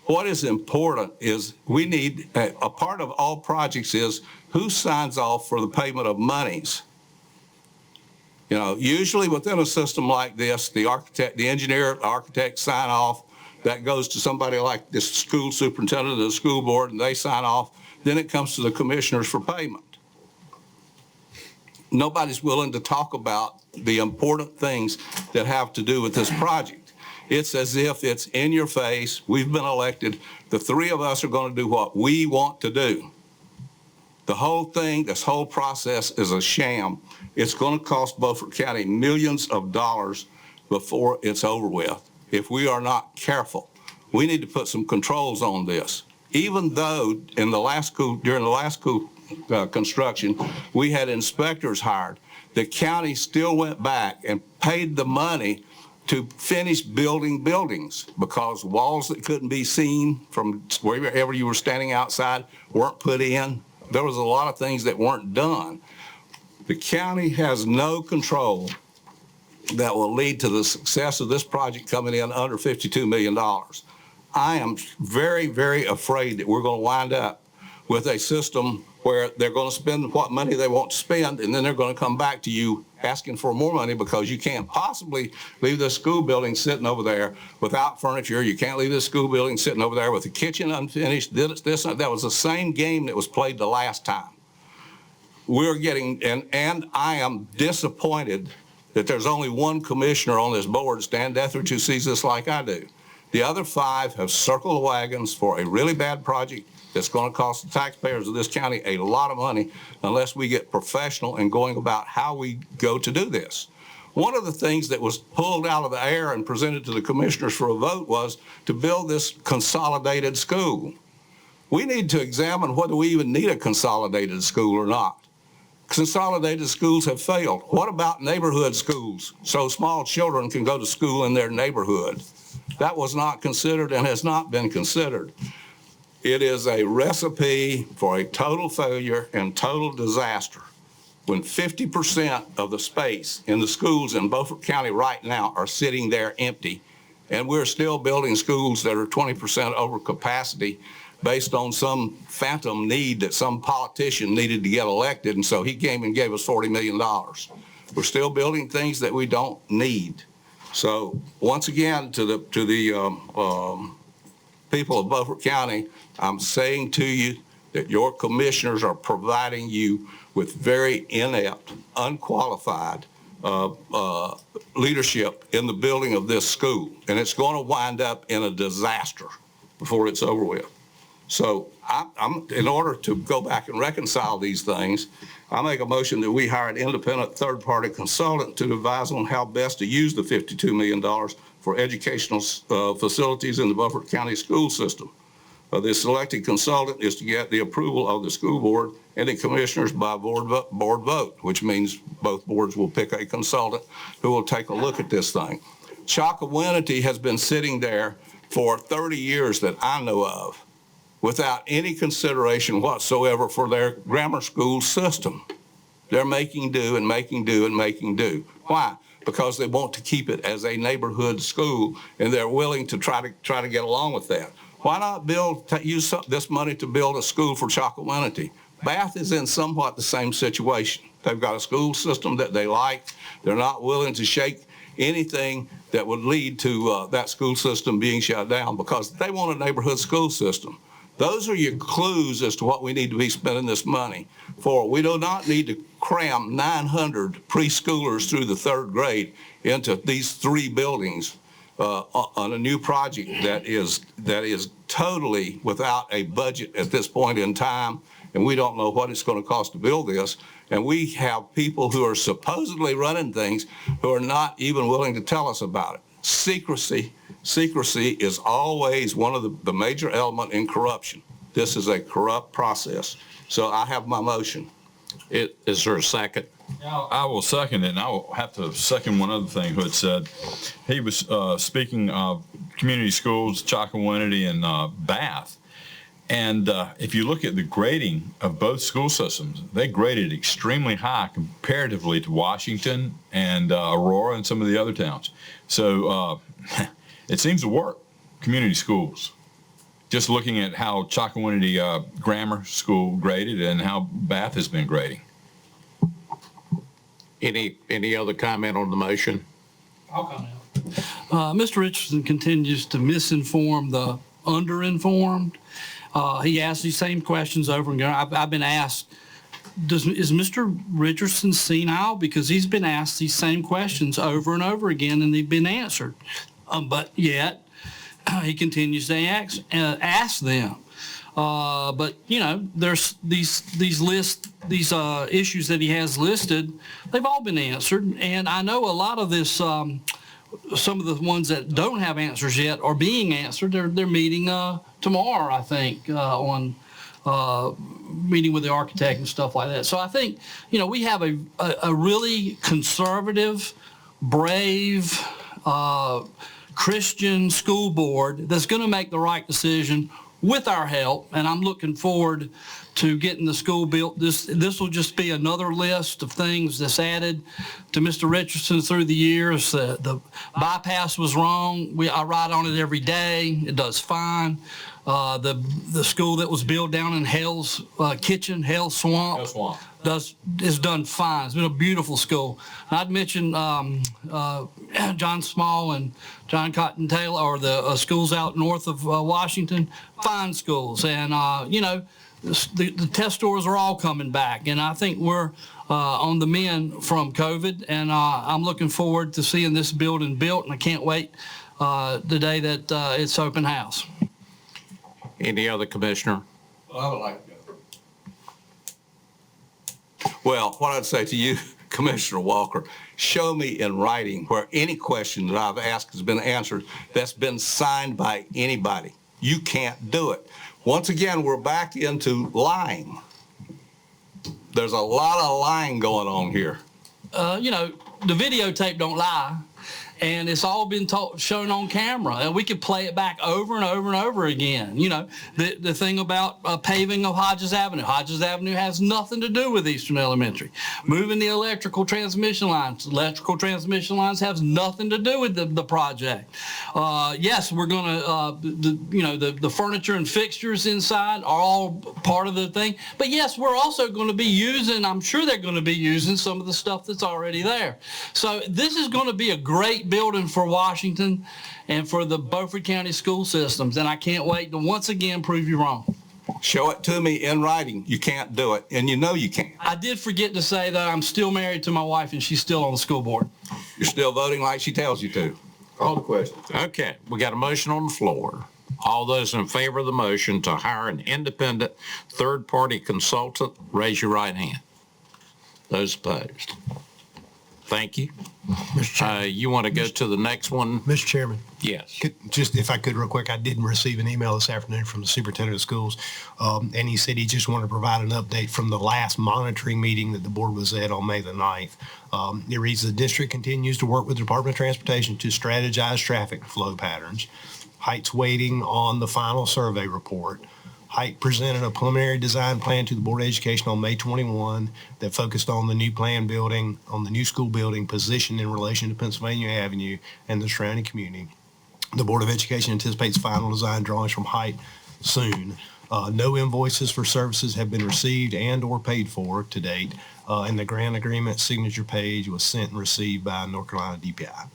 What is important is we need, a part of all projects is who signs off for the payment of monies. You know, usually within a system like this, the architect, the engineer, the architect sign off. That goes to somebody like this school superintendent or the school board, and they sign off. Then it comes to the commissioners for payment. Nobody's willing to talk about the important things that have to do with this project. It's as if it's in your face. We've been elected. The three of us are going to do what we want to do. The whole thing, this whole process is a sham. It's going to cost Beaufort County millions of dollars before it's over with. If we are not careful, we need to put some controls on this. Even though in the last school, during the last school construction, we had inspectors hired, the county still went back and paid the money to finish building buildings because walls that couldn't be seen from wherever you were standing outside weren't put in. There was a lot of things that weren't done. The county has no control that will lead to the success of this project coming in under $52 million. I am very, very afraid that we're going to wind up with a system where they're going to spend what money they want to spend, and then they're going to come back to you asking for more money because you can't possibly leave this school building sitting over there without furniture. You can't leave this school building sitting over there with the kitchen unfinished. That was the same game that was played the last time. We're getting, and I am disappointed that there's only one commissioner on this board, Stan Deathridge, who sees this like I do. The other 5 have circled the wagons for a really bad project that's going to cost the taxpayers of this county a lot of money unless we get professional in going about how we go to do this. One of the things that was pulled out of the air and presented to the commissioners for a vote was to build this consolidated school. We need to examine whether we even need a consolidated school or not. Consolidated schools have failed. What about neighborhood schools so small children can go to school in their neighborhood? That was not considered and has not been considered. It is a recipe for a total failure and total disaster when 50% of the space in the schools in Beaufort County right now are sitting there empty, and we're still building schools that are 20% over capacity based on some phantom need that some politician needed to get elected, and so he came and gave us $40 million. We're still building things that we don't need. So once again, to the people of Beaufort County, I'm saying to you that your commissioners are providing you with very inept, unqualified leadership in the building of this school, and it's going to wind up in a disaster before it's over with. So I'm in order to go back and reconcile these things, I make a motion that we hire an independent third-party consultant to advise on how best to use the $52 million for educational facilities in the Beaufort County school system. The selected consultant is to get the approval of the school board and the commissioners by board vote, which means both boards will pick a consultant who will take a look at this thing. Chocowinity has been sitting there for 30 years that I know of, without any consideration whatsoever for their grammar school system. They're making do and making do and making do. Why? Because they want to keep it as a neighborhood school, and they're willing to try to get along with that. Why not use this money to build a school for Chocowinity? Bath is in somewhat the same situation. They've got a school system that they like. They're not willing to shake anything that would lead to that school system being shut down because they want a neighborhood school system. Those are your clues as to what we need to be spending this money for. We do not need to cram 900 preschoolers through the 3rd grade into these 3 buildings on a new project that is totally without a budget at this point in time, and we don't know what it's going to cost to build this. And we have people who are supposedly running things who are not even willing to tell us about it. Secrecy is always one of the major element in corruption. This is a corrupt process. So I have my motion. Is there a second? I will second it, and I will have to second one other thing Hood said. He was speaking of community schools, Chocowinity, and Bath. And if you look at the grading of both school systems, they graded extremely high comparatively to Washington and Aurora and some of the other towns. So it seems to work, community schools. Just looking at how Chocowinity Grammar School graded and how Bath has been grading. Any other comment on the motion? I'll comment. Mr. Richardson continues to misinform the underinformed. He asks these same questions over and again. I've been asked, is Mr. Richardson senile? Because he's been asked these same questions over and over again, and they've been answered. But yet, he continues to ask them. But you know, there's these issues that he has listed. They've all been answered, and I know a lot of this. Some of the ones that don't have answers yet are being answered. They're meeting tomorrow, I think, on meeting with the architect and stuff like that. So I think, you know, we have a really conservative, brave, Christian school board that's going to make the right decision with our help, and I'm looking forward to getting the school built. This will just be another list of things that's added to Mr. Richardson through the years. The bypass was wrong. I ride on it every day. It does fine. The school that was built down in Hell's Kitchen, Hell's Swamp, is done fine. It's been a beautiful school. And I'd mentioned John Small and John Cotton Taylor, or the schools out north of Washington, fine schools. And, you know, the test scores are all coming back. And I think we're on the mend from COVID. And I'm looking forward to seeing this building built. And I can't wait the day that it's open house. Any other commissioner? Well, I would like to go. Well, what I'd say to you, Commissioner Walker, show me in writing where any question that I've asked has been answered that's been signed by anybody. You can't do it. Once again, we're back into lying. There's a lot of lying going on here. You know, the videotape don't lie. And it's all been shown on camera, and we could play it back over and over and over again. You know, the thing about paving of Hodges Avenue. Hodges Avenue has nothing to do with Eastern Elementary. Moving the electrical transmission lines has nothing to do with the project. Yes, we're going to, you know, the furniture and fixtures inside are all part of the thing. But yes, we're also going to be using, I'm sure they're going to be using some of the stuff that's already there. So this is going to be a great building for Washington and for the Beaufort County school systems, and I can't wait to once again prove you wrong. Show it to me in writing. You can't do it, and you know you can't. I did forget to say that I'm still married to my wife, and she's still on the school board. You're still voting like she tells you to. Call the question. Okay, we got a motion on the floor. All those in favor of the motion to hire an independent third-party consultant, raise your right hand. Those opposed? Thank you. Mr. Chairman. You want to go to the next one? Mr. Chairman. Yes. Just if I could real quick, I did receive an email this afternoon from the superintendent of schools, and he said he just wanted to provide an update from the last monitoring meeting that the board was at on May the 9th. It reads, the district continues to work with the Department of Transportation to strategize traffic flow patterns. Heights waiting on the final survey report. Height presented a preliminary design plan to the Board of Education on May 21 that focused on the new plan building, on the new school building positioned in relation to Pennsylvania Avenue and the surrounding community. The Board of Education anticipates final design drawings from Height soon. No invoices for services have been received and or paid for to date, and the grant agreement signature page was sent and received by North Carolina DPI.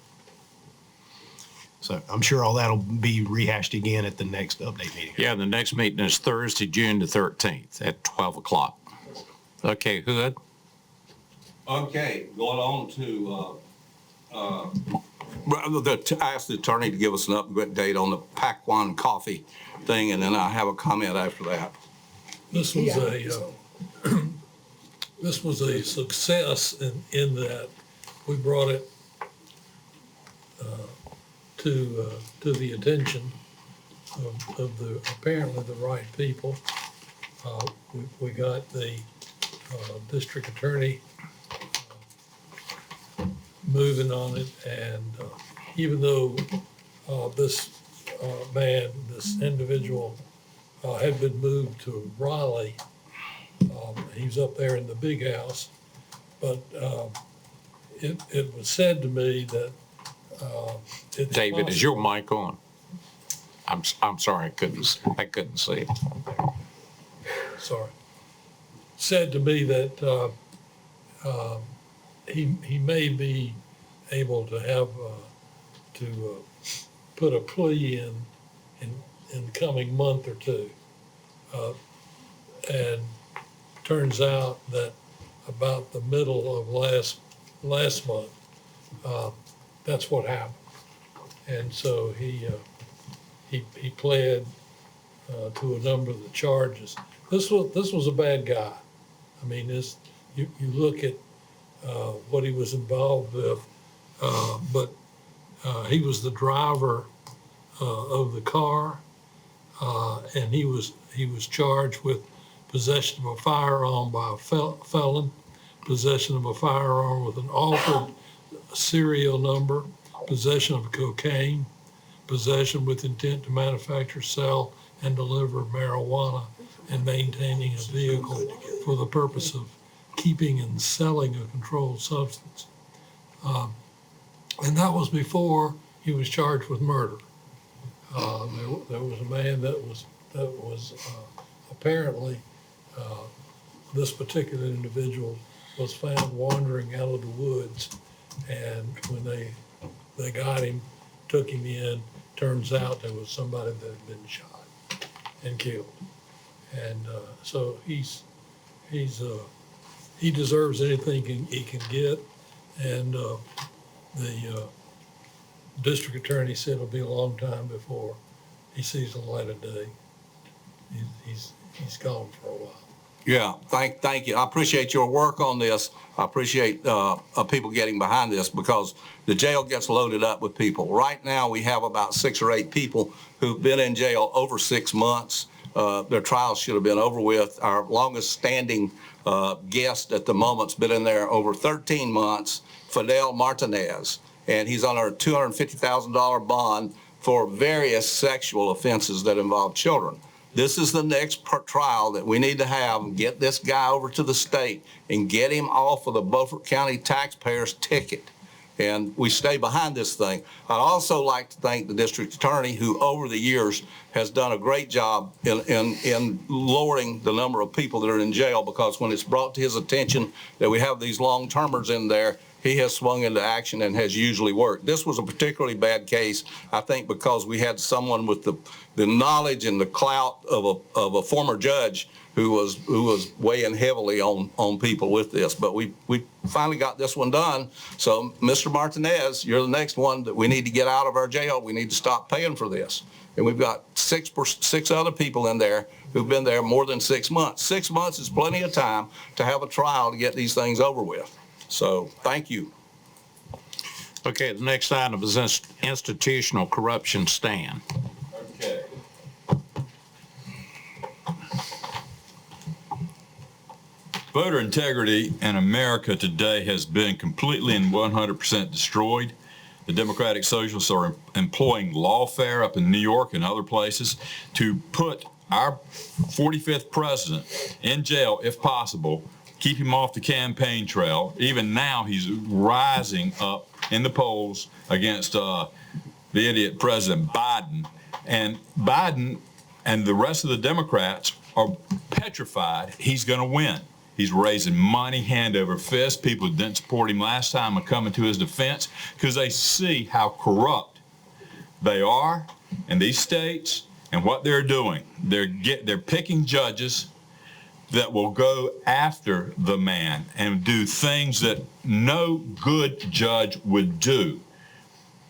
So I'm sure all that'll be rehashed again at the next update meeting. Yeah, the next meeting is Thursday, June the 13th at 12 o'clock. Okay, Hood? Okay, going on to, I asked the attorney to give us an update on the Pac-1 coffee thing, and then I have a comment after that. This was a success in that we brought it to the attention of the apparently the right people. We got the district attorney moving on it, and even though this individual had been moved to Raleigh, he's up there in the big house, but it was said to me that David, is your mic on? I'm sorry, I couldn't see it. Sorry. Said to me that he may be able to have, put a plea in the coming month or two. And turns out that about the middle of last month, that's what happened. And so he pled to a number of the charges. This was a bad guy. I mean, you look at what he was involved with, but he was the driver of the car, and he was charged with possession of a firearm by a felon, possession of a firearm with an altered serial number, possession of cocaine, possession with intent to manufacture, sell, and deliver marijuana, and maintaining a vehicle for the purpose of keeping and selling a controlled substance. And that was before he was charged with murder. There was a man that was apparently this particular individual was found wandering out of the woods, and when they got him, took him in, turns out there was somebody that had been shot and killed. And so he deserves anything he can get, and the district attorney said it'll be a long time before he sees the light of day. He's gone for a while. Yeah, thank you. I appreciate your work on this. I appreciate people getting behind this, because the jail gets loaded up with people. Right now, we have about 6 or 8 people who've been in jail over 6 months. Their trials should have been over with. Our longest standing guest at the moment's been in there over 13 months, Fidel Martinez, and he's on a $250,000 bond for various sexual offenses that involve children. This is the next trial that we need to have, and get this guy over to the state and get him off of the Beaufort County taxpayers' ticket. And we stay behind this thing. I'd also like to thank the district attorney, who over the years has done a great job in lowering the number of people that are in jail, because when it's brought to his attention that we have these long-termers in there, he has swung into action and has usually worked. This was a particularly bad case, I think, because we had someone with the knowledge and the clout of a former judge who was weighing heavily on people with this. But we finally got this one done. So, Mr. Martinez, you're the next one that we need to get out of our jail. We need to stop paying for this. And we've got six other people in there who've been there more than 6 months. 6 months is plenty of time to have a trial to get these things over with. So, thank you. Okay, the next item is institutional corruption. Stan. Okay. Voter integrity in America today has been completely and 100% destroyed. The Democratic Socialists are employing lawfare up in New York and other places to put our 45th president in jail if possible, keep him off the campaign trail. Even now, he's rising up in the polls against the idiot President Biden. And Biden and the rest of the Democrats are petrified he's going to win. He's raising money hand over fist. People who didn't support him last time are coming to his defense because they see how corrupt they are in these states and what they're doing. They're picking judges that will go after the man and do things that no good judge would do.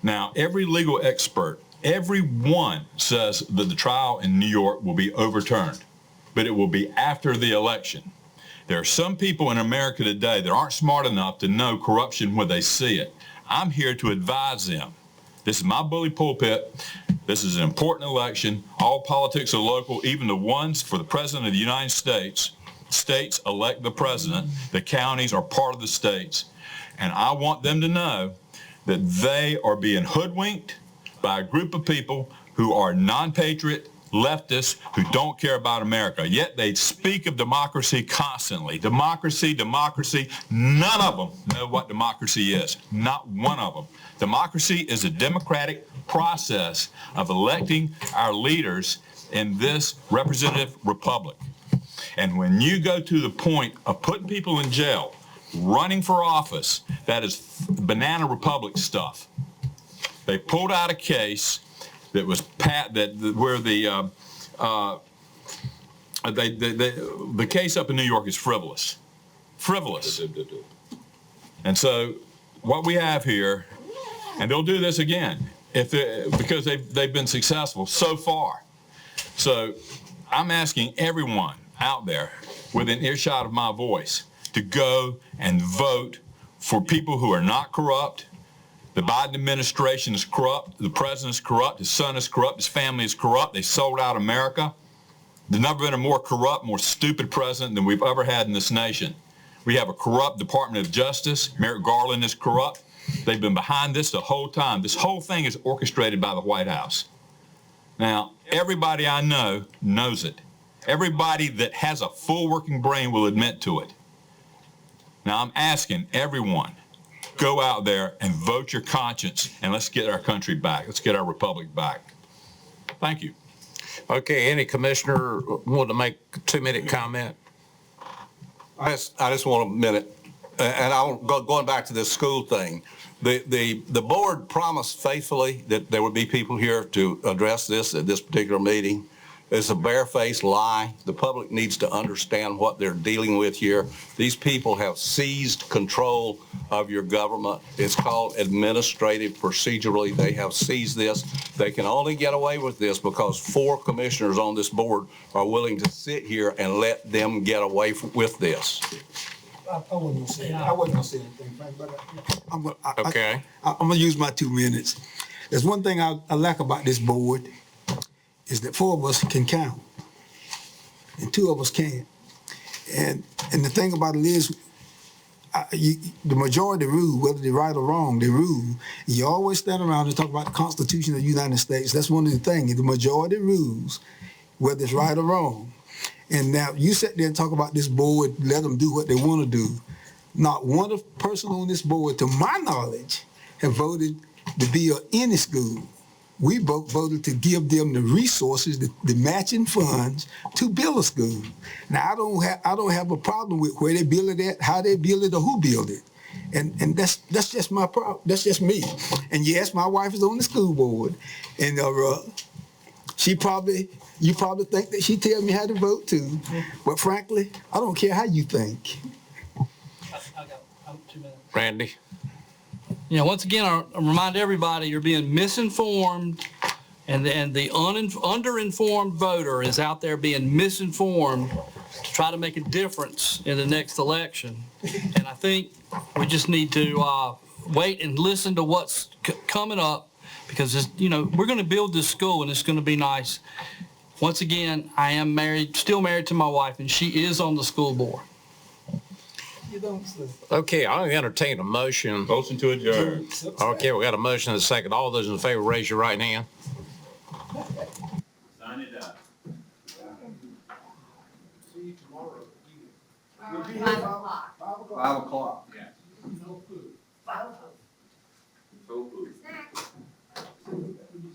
Now, every legal expert, everyone says that the trial in New York will be overturned, but it will be after the election. There are some people in America today that aren't smart enough to know corruption when they see it. I'm here to advise them. This is my bully pulpit. This is an important election. All politics are local, even the ones for the President of the United States. States elect the president. The counties are part of the states. And I want them to know that they are being hoodwinked by a group of people who are non-patriot, leftists, who don't care about America. Yet they speak of democracy constantly. Democracy, democracy. None of them know what democracy is. Not one of them. Democracy is a democratic process of electing our leaders in this representative republic. And when you go to the point of putting people in jail running for office. That is Banana Republic stuff. They pulled out a case that was where the case up in New York is frivolous. Frivolous. And so what we have here, and they'll do this again because they've been successful so far. So I'm asking everyone out there within earshot of my voice to go and vote for people who are not corrupt. The Biden administration is corrupt. The president is corrupt. His son is corrupt. His family is corrupt. They sold out America. There's never been a more corrupt, more stupid president than we've ever had in this nation. We have a corrupt Department of Justice. Merrick Garland is corrupt. They've been behind this the whole time. This whole thing is orchestrated by the White House. Now, everybody I know knows it. Everybody that has a full working brain will admit to it. Now, I'm asking everyone, go out there and vote your conscience, and let's get our country back. Let's get our republic back. Thank you. Okay, any commissioner want to make a 2-minute comment? I just want a minute, and going back to this school thing. The board promised faithfully that there would be people here to address this at this particular meeting. It's a barefaced lie. The public needs to understand what they're dealing with here. These people have seized control of your government. It's called administrative procedurally. They have seized this. They can only get away with this because 4 commissioners on this board are willing to sit here and let them get away with this. I wasn't gonna say anything, Frank, but I'm gonna use my 2 minutes. There's one thing I like about this board is that 4 of us can count and 2 of us can't. And the thing about it is, the majority rule, whether they're right or wrong, they rule. You always stand around and talk about the Constitution of the United States. That's one of the things. The majority rules, whether it's right or wrong. And now you sit there and talk about this board, let them do what they want to do. Not one person on this board, to my knowledge, have voted to build any school. We voted to give them the resources, the matching funds to build a school. Now I don't have a problem with where they build it at, how they build it, or who build it. And that's just my problem. That's just me. And yes, my wife is on the school board, and you probably think that she tells me how to vote too. But frankly, I don't care how you think. I'm 2 minutes. Randy? You know, once again, I remind everybody, you're being misinformed, and the underinformed voter is out there being misinformed to try to make a difference in the next election. And I think we just need to wait and listen to what's coming up, because we're going to build this school, and it's going to be nice. Once again, I am still married to my wife, and she is on the school board. Okay, I'll entertain a motion. Motion to adjourn. Okay, we got a motion and a second. All those in favor, raise your right hand. Sign it up. See you tomorrow. 5 o'clock. 5 o'clock. Yeah. No food. So food. Snacks.